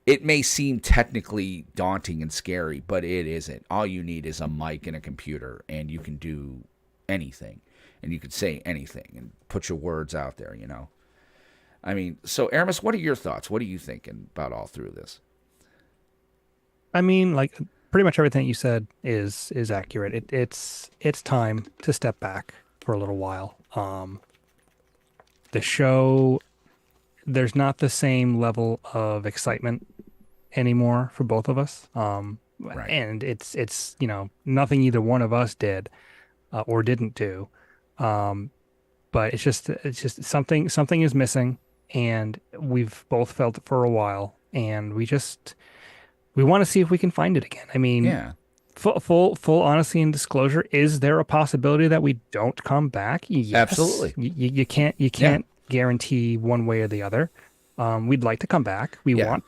it may seem technically daunting and scary, but it isn't. All you need is a mic and a computer, and you can do anything, and you can say anything and put your words out there, I mean, so Aramis, what are your thoughts? What are you thinking about all through this? I mean, like, pretty much everything you said is accurate. It's time to step back for a little while. The show, there's not the same level of excitement anymore for both of us. Right. And it's nothing either one of us did or didn't do. But it's just something is missing, and we've both felt it for a while, and we want to see if we can find it again. I mean, full honesty and disclosure, is there a possibility that we don't come back? Yes. Absolutely. You can't guarantee one way or the other. We'd like to come back. We want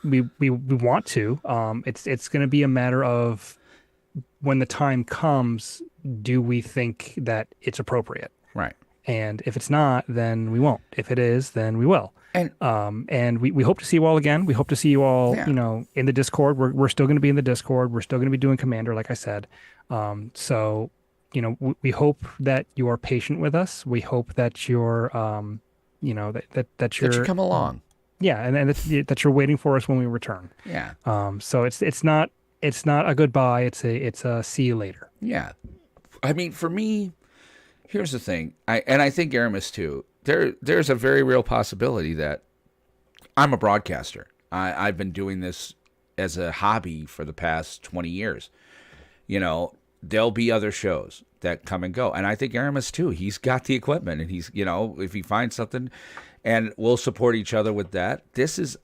to. It's going to be a matter of when the time comes, do we think that it's appropriate? Right. And if it's not, then we won't. If it is, then we will. And we hope to see you all again. We hope to see you all, in the Discord. We're still going to be in the Discord. We're still going to be doing Commander, like I said. So, we hope that you are patient with us. We hope that you're, that you come along. Yeah, and that you're waiting for us when we return. Yeah. So it's not a goodbye. It's a see you later. Yeah. I mean, for me, here's the thing. I think Aramis too. There's a very real possibility that I'm a broadcaster. I've been doing this as a hobby for the past 20 years. there'll be other shows that come and go. And I think Aramis too, he's got the equipment, and he's, if he finds something, and we'll support each other with that. This is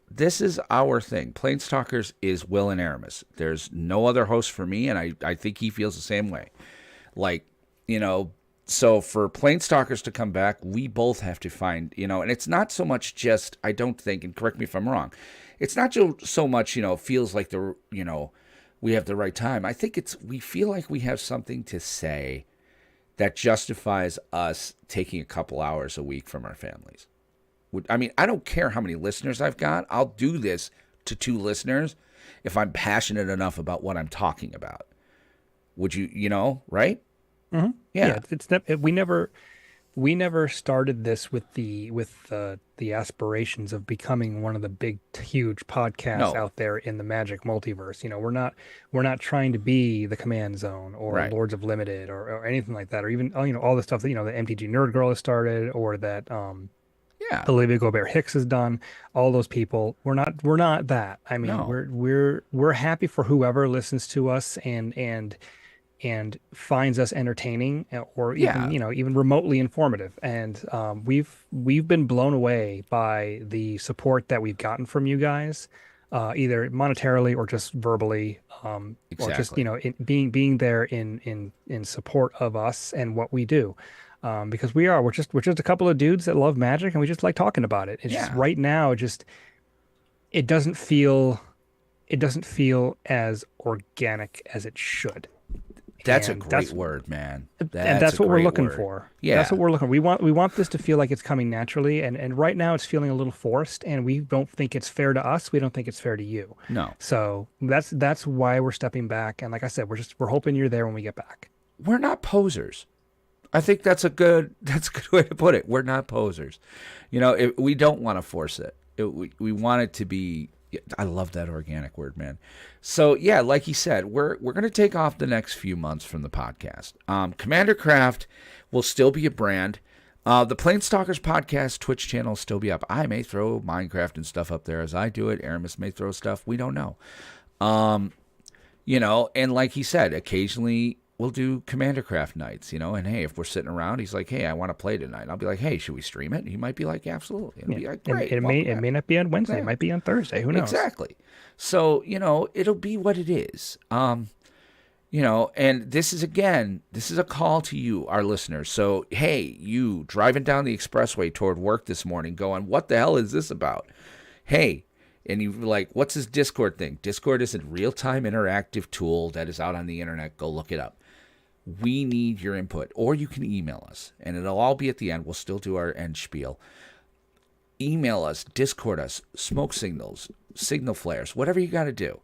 our thing. PlanesTalkers is Will and Aramis. There's no other host for me, and I think he feels the same way. So for PlanesTalkers to come back, we both have to find, and it's not so much just, I don't think, and correct me if I'm wrong, it's not so much, feels like we have the right time. I think we feel like we have something to say that justifies us taking a couple hours a week from our families. I mean, I don't care how many listeners I've got. I'll do this to 2 listeners if I'm passionate enough about what I'm talking about. Would you, right? Mm-hmm. Yeah. We never started this with the aspirations of becoming one of the big, huge podcasts out there in the Magic multiverse. We're not trying to be the Command Zone or Lords of Limited or anything like that, or even all the stuff that the MTG Nerd Girl has started, or that Olivia Gobert Hicks has done. All those people. We're not that. I mean, we're happy for whoever listens to us and finds us entertaining, or even even remotely informative. And we've been blown away by the support that we've gotten from you guys, either monetarily or just verbally, or just being there in support of us and what we do. Because we're just a couple of dudes that love Magic, and we just like talking about it. It's just right now, it doesn't feel as organic as it should. That's a great word, man. That's what we're looking for. Yeah, that's what we're looking for. We want this to feel like it's coming naturally, and right now it's feeling a little forced, and we don't think it's fair to us. We don't think it's fair to you. No. So that's why we're stepping back. And like I said, we're hoping you're there when we get back. We're not posers. I think that's a good way to put it. We're not posers. We don't want to force it. We want it to be. I love that organic word, man. So yeah, like he said, we're going to take off the next few months from the podcast. Commander Craft will still be a brand. The PlanesTalkers Podcast Twitch channel will still be up. I may throw Minecraft and stuff up there as I do it. Aramis may throw stuff. We don't know. And like he said, occasionally we'll do Commander Craft nights, and hey, if we're sitting around, he's like, hey, I want to play tonight. I'll be like, hey, should we stream it? He might be like, absolutely. It'll be like, great. It may not be on Wednesday. It might be on Thursday. Who knows? Exactly. So, it'll be what it is. And this is a call to you, our listeners. So, hey, you driving down the expressway toward work this morning going, what the hell is this about? Hey, and you're like, what's this Discord thing? Discord is a real-time interactive tool that is out on the internet. Go look it up. We need your input, or you can email us, and it'll all be at the end. We'll still do our end spiel. Email us, Discord us, smoke signals, signal flares, whatever you got to do.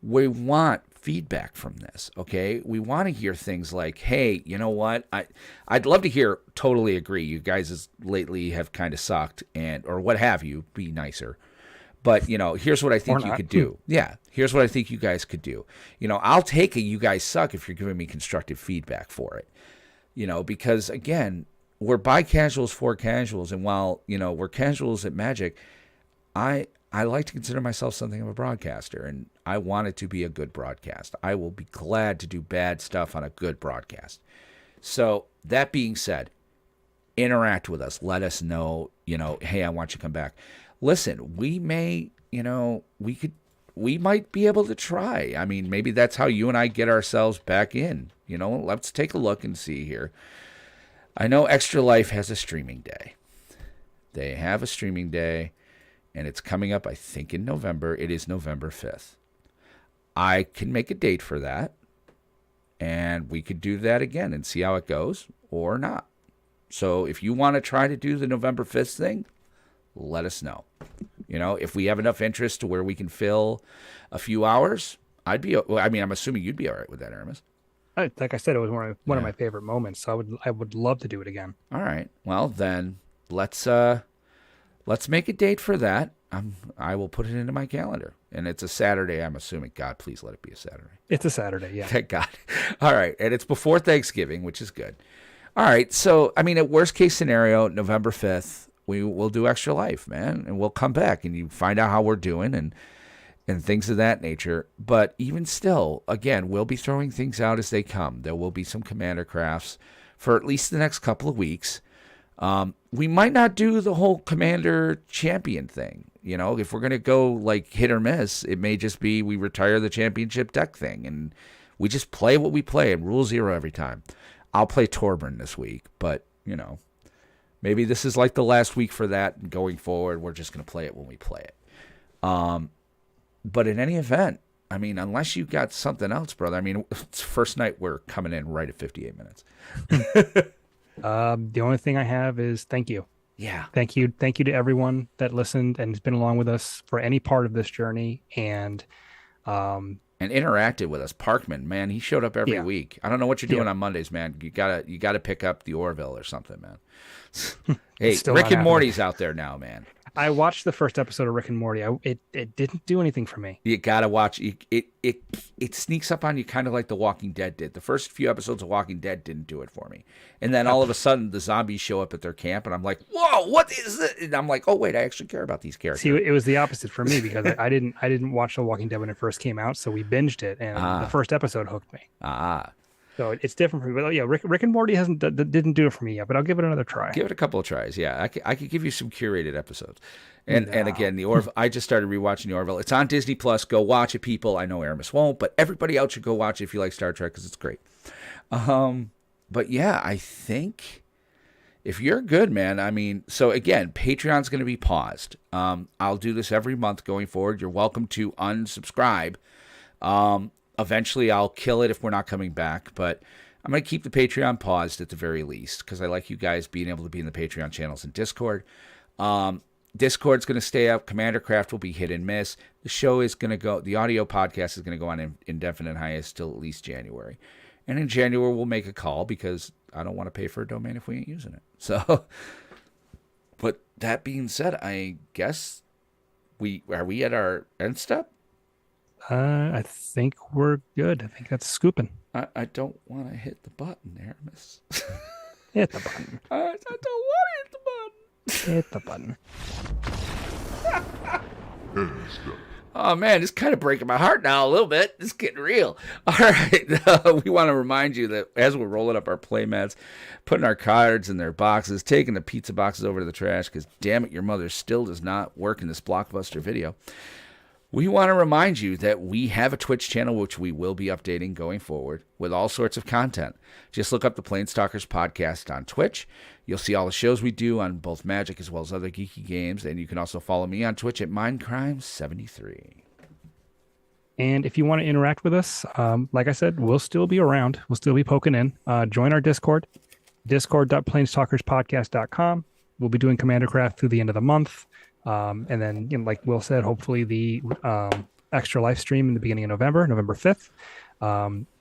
We want feedback from this, okay? We want to hear things like, hey, you know what? I'd love to hear, totally agree. You guys lately have kind of sucked, or what have you. Be nicer. But, here's what I think you could do. Yeah, here's what I think you guys could do. I'll take a you guys suck if you're giving me constructive feedback for it. Because, again, we're by casuals for casuals. And while, we're casuals at Magic, I like to consider myself something of a broadcaster. And I want it to be a good broadcast. I will be glad to do bad stuff on a good broadcast. So, that being said, interact with us. Let us know, hey, I want you to come back. Listen, we may, we might be able to try. I mean, maybe that's how you and I get ourselves back in. Let's take a look and see here. I know Extra Life has a streaming day. They have a streaming day, and it's coming up, I think, in November. It is November 5th. I can make a date for that, and we could do that again and see how it goes or not. So if you want to try to do the November 5th thing, let us know. If we have enough interest to where we can fill a few hours, I'm assuming you'd be all right with that, Aramis. Like I said, it was one of my favorite moments. So I would love to do it again. All right. Well, then let's make a date for that. I will put it into my calendar, and it's a Saturday. I'm assuming. God, please let it be a Saturday. It's a Saturday. Yeah. Thank God. All right, and it's before Thanksgiving, which is good. All right. So at worst case scenario, November 5th. We'll do Extra Life, man, and we'll come back and you find out how we're doing. And and things of that nature. But even still, again, we'll be throwing things out as they come. There will be some Commander crafts for at least the next couple of weeks. We might not do the whole Commander champion thing. You know, if we're going to go like hit or miss, it may just be we retire the championship deck thing and we just play what we play and rule 0 every time. I'll play Torburn this week, but, you know, maybe this is like the last week for that. And going forward, we're just going to play it when we play it. But in any event, I mean, unless you got something else, brother, I mean, it's first night we're coming in right at 58 minutes. The only thing I have is thank you. Yeah. Thank you to everyone that listened and has been along with us for any part of this journey and interacted with us. Parkman, man, he showed up every week. I don't know what you're doing on Mondays, man. You gotta pick up the Orville or something, man. Hey, Rick and Morty's out there now, man. I watched the first episode of Rick and Morty. It didn't do anything for me. You gotta watch. It sneaks up on you, kind of like The Walking Dead did. The first few episodes of Walking Dead didn't do it for me, and then all of a sudden the zombies show up at their camp, and I'm like, "Whoa, what is it?" And I'm like, "Oh wait, I actually care about these characters." See, it was the opposite for me because I didn't watch The Walking Dead when it first came out, so we binged it, and the first episode hooked me. So it's different for me. But yeah, Rick and Morty didn't do it for me yet, but I'll give it another try. Give it a couple of tries. Yeah, I could give you some curated episodes. And again, the Orville. I just started rewatching the Orville. It's on Disney Plus. Go watch it, people. I know Aramis won't, but everybody else should go watch it if you like Star Trek because it's great. But yeah, I think if you're good, man. I mean, so again, Patreon's going to be paused. I'll do this every month going forward. You're welcome to unsubscribe. Eventually, I'll kill it if we're not coming back, but I'm going to keep the Patreon paused at the very least because I like you guys being able to be in the Patreon channels and Discord. Discord's going to stay up. Commander Craft will be hit and miss. The show is going to go, the audio podcast is going to go on indefinite hiatus till at least January. And in January, we'll make a call because I don't want to pay for a domain if we ain't using it. So, but that being said, I guess are we at our end step? I think we're good. I think that's scooping. I don't want to hit the button there, miss. Hit the button. I don't want to hit the button. Hit the button. Oh, man, it's kind of breaking my heart now a little bit. It's getting real. All right. We want to remind you that as we're rolling up our playmats, putting our cards in their boxes, taking the pizza boxes over to the trash, because damn it, your mother still does not work in this Blockbuster video. We want to remind you that we have a Twitch channel, which we will be updating going forward with all sorts of content. Just look up the PlanesTalkers Podcast on Twitch. You'll see all the shows we do on both Magic as well as other geeky games. And you can also follow me on Twitch at MindCrime73. And if you want to interact with us, like I said, we'll still be around. We'll still be poking in. Join our Discord, discord.planestalkerspodcast.com. We'll be doing Commander Craft through the end of the month. And then, you know, like Will said, hopefully the extra live stream in the beginning of November 5th.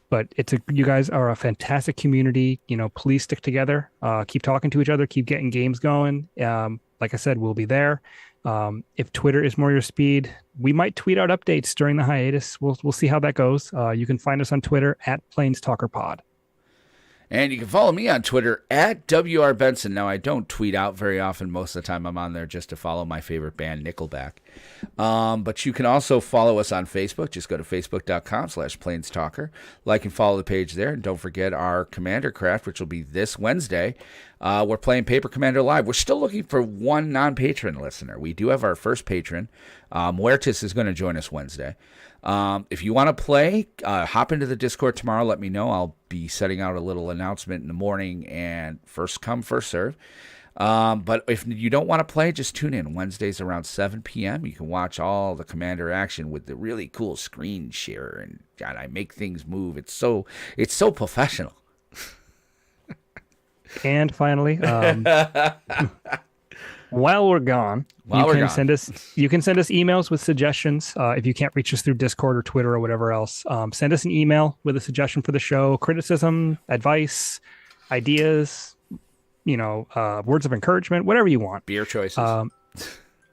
But you guys are a fantastic community. You know, please stick together. Keep talking to each other. Keep getting games going. Like I said, we'll be there. If Twitter is more your speed, we might tweet out updates during the hiatus. We'll see how that goes. You can find us on Twitter at PlanesTalkerPod. And you can follow me on Twitter at WR Benson. Now, I don't tweet out very often. Most of the time, I'm on there just to follow my favorite band, Nickelback. But you can also follow us on Facebook. Just go to facebook.com/PlanesTalker. Like and follow the page there. And don't forget our Commander Craft, which will be this Wednesday. We're playing Paper Commander Live. We're still looking for one non-patron listener. We do have our first patron. Muertes is going to join us Wednesday. If you want to play, hop into the Discord tomorrow. Let me know. I'll be setting out a little announcement in the morning and first come, first serve. But if you don't want to play, just tune in. Wednesdays around 7 p.m. You can watch all the Commander action with the really cool screen share. And God, I make things move. It's so professional. And finally, while we're gone, you can send us emails with suggestions. If you can't reach us through Discord or Twitter or whatever else, send us an email with a suggestion for the show, criticism, advice, ideas, words of encouragement, whatever you want. Beer choices.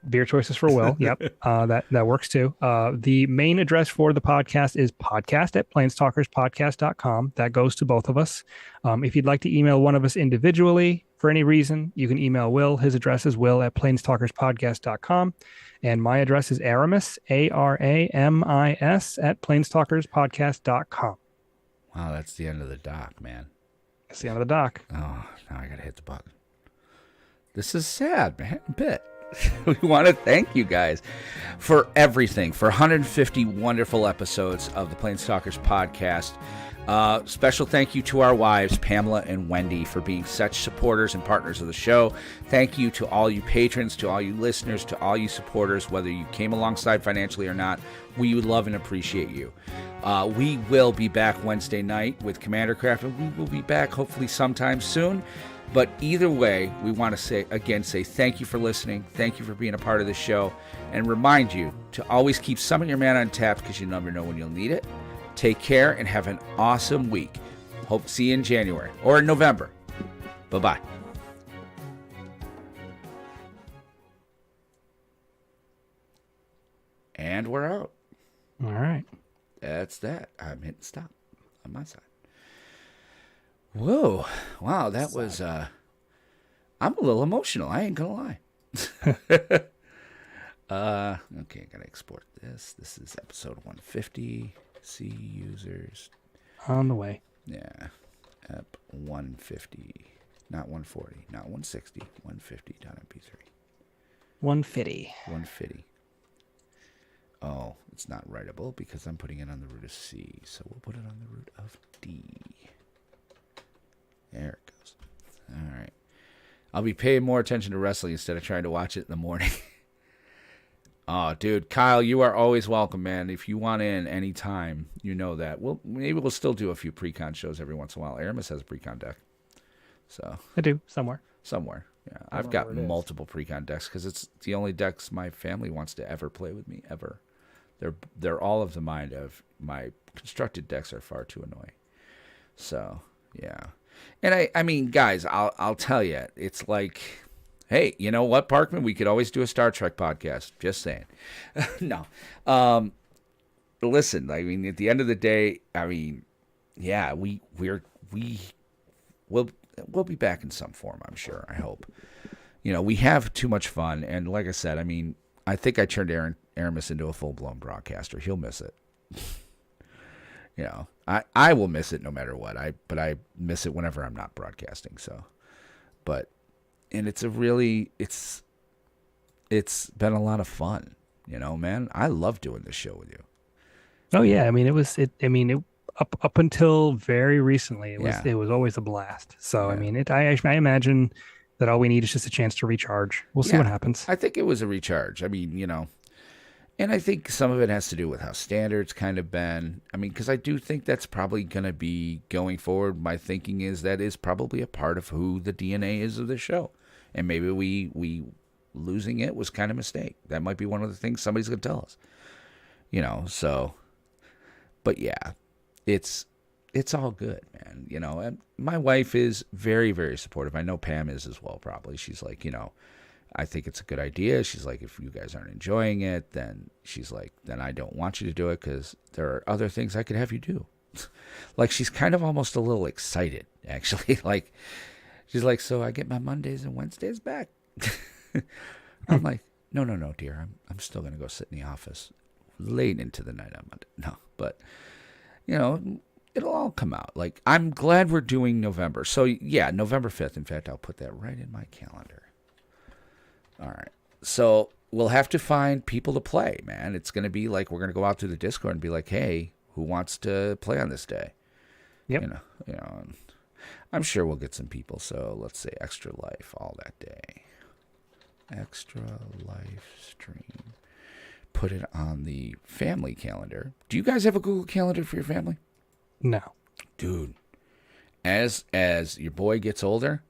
Beer choices for Will. Yep. That works too. The main address for the podcast is podcast@planestalkerspodcast.com. That goes to both of us. If you'd like to email one of us individually for any reason, you can email Will. His address is will@planestalkerspodcast.com. And my address is Aramis, Aramis, at planestalkerspodcast.com. Wow, that's the end of the doc, man. That's the end of the doc. Oh, now I got to hit the button. This is sad, man. A bit. We want to thank you guys for everything, for 150 wonderful episodes of the Planestalkers podcast. Special thank you to our wives, Pamela and Wendy, for being such supporters and partners of the show. Thank you to all you patrons, to all you listeners, to all you supporters, whether you came alongside financially or not. We love and appreciate you. We will be back Wednesday night with Commander Craft, and we will be back hopefully sometime soon. But either way, we want to say thank you for listening. Thank you for being a part of the show. And remind you to always keep some of your mana untapped because you never know when you'll need it. Take care and have an awesome week. Hope to see you in January or in November. Bye-bye. And we're out. All right. That's that. I'm hitting stop on my side. Whoa. Wow, that was I'm a little emotional, I ain't gonna lie. Okay, gotta export this. This is episode 150. See users. On the way. Yeah. Ep 150. Not 140. Not 160. 150.mp3. 150. 150. Oh, it's not writable because I'm putting it on the root of C. So we'll put it on the root of D. There it goes. All right. I'll be paying more attention to wrestling instead of trying to watch it in the morning. Oh, dude, Kyle, you are always welcome, man. If you want in anytime, you know that. Maybe we'll still do a few pre-con shows every once in a while. Aramis has a pre-con deck. So I do, somewhere. Yeah, I've got multiple pre-con decks because it's the only decks my family wants to ever play with me, ever. They're all of the mind of my constructed decks are far too annoying. So, yeah. And I mean, guys, I'll tell you, it's like, hey, you know what, Parkman? We could always do a Star Trek podcast. Just saying. No. Listen, I mean, at the end of the day, I mean, yeah, we'll be back in some form, I'm sure. I hope. You know, we have too much fun, and like I said, I mean, I think I turned Aramis into a full-blown broadcaster. He'll miss it. You know, I will miss it no matter what. But I miss it whenever I'm not broadcasting. So, and it's been a lot of fun. You know, man, I love doing this show with you. Oh yeah, I mean, up until very recently, it was always a blast. So yeah. I mean, I imagine that all we need is just a chance to recharge. We'll see what happens. I think it was a recharge. I mean, you know. And I think some of it has to do with how standards kind of been. I mean, because I do think that's probably going to be going forward. My thinking is that is probably a part of who the DNA is of the show. And maybe we losing it was kind of a mistake. That might be one of the things somebody's going to tell us. You know, so. But yeah, it's all good, man. You know, and my wife is very, very supportive. I know Pam is as well, probably. She's like, you know, I think it's a good idea. She's like, if you guys aren't enjoying it, then she's like, then I don't want you to do it because there are other things I could have you do. Like, she's kind of almost a little excited, actually. Like, she's like, so I get my Mondays and Wednesdays back. I'm like, no, dear. I'm still going to go sit in the office late into the night on Monday. No, but, you know, it'll all come out. Like, I'm glad we're doing November. So, yeah, November 5th. In fact, I'll put that right in my calendar. All right. So we'll have to find people to play, man. It's going to be like we're going to go out through the Discord and be like, hey, who wants to play on this day? Yep. You know, I'm sure we'll get some people. So let's say Extra Life all that day. Extra Life stream. Put it on the family calendar. Do you guys have a Google Calendar for your family? No. Dude, as your boy gets older,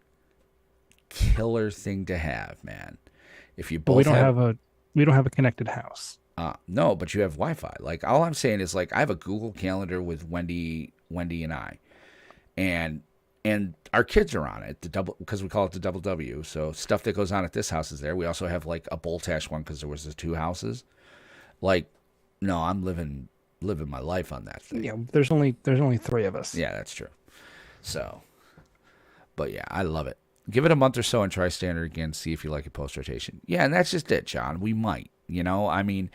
killer thing to have, man. If you both we don't have a connected house. No, but you have Wi-Fi. Like, all I'm saying is, like, I have a Google Calendar with Wendy and I, and our kids are on it, because we call it the Double W. So stuff that goes on at this house is there. We also have like a Boltash one because there was the two houses. Like, no, I'm living my life on that thing. Yeah, there's only 3 of us. Yeah, that's true. So, but yeah, I love it. Give it a month or so and try standard again. See if you like it post rotation. Yeah, and that's just it, John. We might. I mean,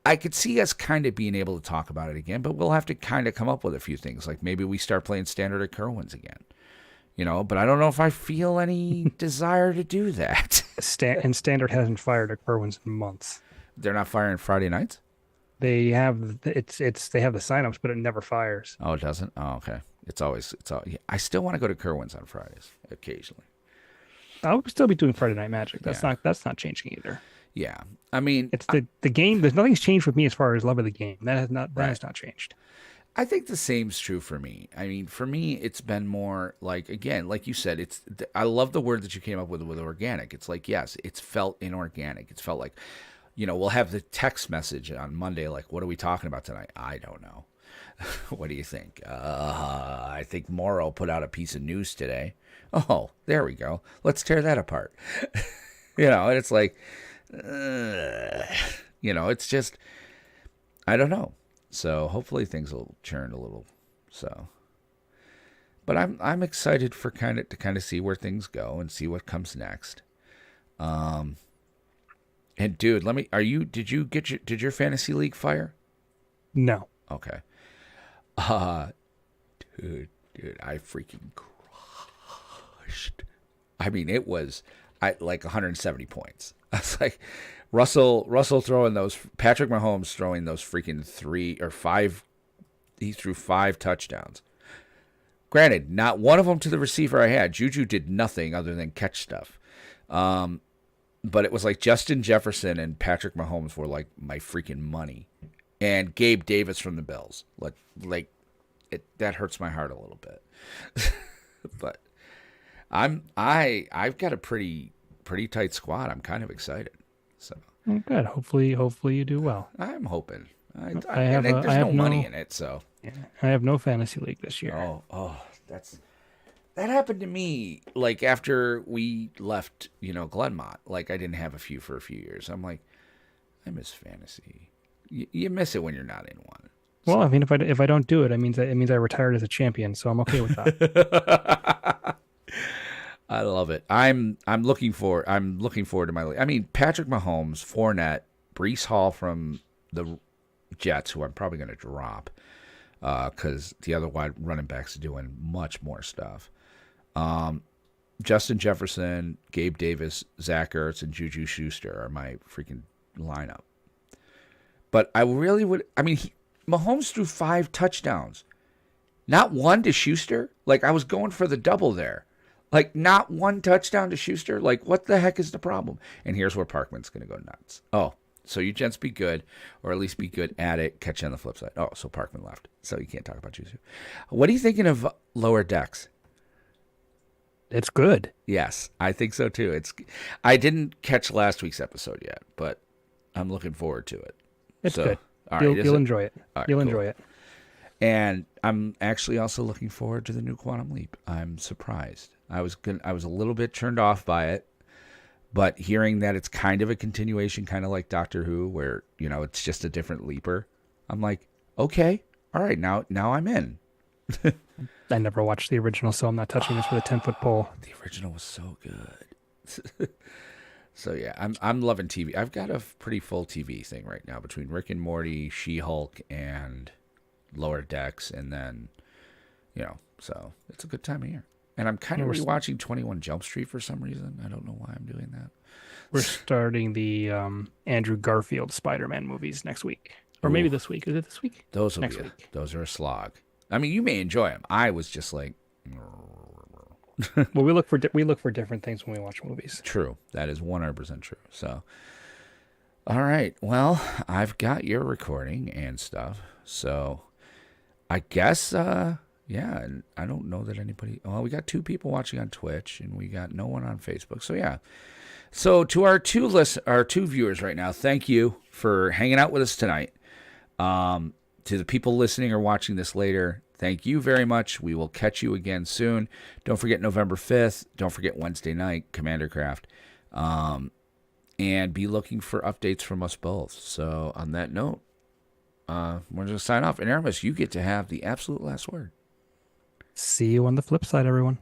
I could see us kind of being able to talk about it again, but we'll have to kind of come up with a few things. Like maybe we start playing standard at Kerwin's again. But I don't know if I feel any desire to do that. And standard hasn't fired at Kerwin's in months. They're not firing Friday nights? They have they have the signups, but it never fires. Oh, it doesn't? Oh, okay. It's always yeah, I still want to go to Kerwin's on Fridays occasionally. I'll still be doing Friday Night Magic. That's not changing either. Yeah. I mean, it's the game. There's nothing's changed with me as far as love of the game. That has not changed. I think the same's true for me. I mean, for me, it's been more like, again, like you said, I love the word that you came up with organic. It's like, yes, it's felt inorganic. It's felt like, we'll have the text message on Monday, like, what are we talking about tonight? I don't know. What do you think? I think Morrow put out a piece of news today. Oh, there we go. Let's tear that apart. And it's like, it's just, I don't know. So hopefully things will churn a little. So, but I'm excited for to kind of see where things go and see what comes next. And dude, did your fantasy league fire? No. Okay. Dude, I freaking crushed. I mean, it was like 170 points. I was like, Russell throwing those, Patrick Mahomes throwing those freaking 3 or 5. He threw 5 touchdowns. Granted, not one of them to the receiver I had. Juju did nothing other than catch stuff. But it was like Justin Jefferson and Patrick Mahomes were like my freaking money. And Gabe Davis from the Bills. That hurts my heart a little bit. But I've got a pretty tight squad. I'm kind of excited. So good. Hopefully you do well. I'm hoping. There's I have no money in it, so yeah, I have no fantasy league this year. Oh, that happened to me. Like after we left, Glenmont. Like I didn't have a few for a few years. I'm like, I miss fantasy. You miss it when you're not in one. Well, I mean, if I don't do it, it means I retired as a champion. So I'm okay with that. I love it. I'm looking forward to my league. I mean, Patrick Mahomes, Fournette, Breece Hall from the Jets, who I'm probably going to drop because the other wide running backs are doing much more stuff. Justin Jefferson, Gabe Davis, Zach Ertz, and Juju Schuster are my freaking lineup. But I really would. I mean, Mahomes threw 5 touchdowns, not one to Schuster. Like I was going for the double there. Like, not one touchdown to Schuster? Like, what the heck is the problem? And here's where Parkman's going to go nuts. Oh, so you gents be good, or at least be good at it. Catch you on the flip side. Oh, so Parkman left. So you can't talk about Schuster. What are you thinking of Lower Decks? It's good. Yes, I think so, too. I didn't catch last week's episode yet, but I'm looking forward to it. It's good. All right, you'll enjoy it. Right, you'll cool. enjoy it. And I'm actually also looking forward to the new Quantum Leap. I'm surprised. I was a little bit turned off by it, but hearing that it's kind of a continuation, kind of like Doctor Who, where it's just a different leaper, I'm like, okay, all right, now I'm in. I never watched the original, so I'm not touching this with a 10-foot pole. The original was so good. So yeah, I'm loving TV. I've got a pretty full TV thing right now between Rick and Morty, She-Hulk, and Lower Decks, and then so it's a good time of year. And I'm kind of rewatching 21 Jump Street for some reason. I don't know why I'm doing that. We're starting the Andrew Garfield Spider-Man movies next week, or maybe this week. Is it this week? Those will next week. Those are a slog. I mean, you may enjoy them. I was just like, well, we look for different things when we watch movies. True, that is 100% true. So, all right. Well, I've got your recording and stuff. So, I guess. Yeah, and I don't know that anybody. Well, we got 2 people watching on Twitch, and we got no one on Facebook. So yeah. So to our 2 viewers right now, thank you for hanging out with us tonight. To the people listening or watching this later, thank you very much. We will catch you again soon. Don't forget November 5th. Don't forget Wednesday night, Commander Craft. And be looking for updates from us both. So on that note, we're going to sign off. And Aramis, you get to have the absolute last word. See you on the flip side, everyone.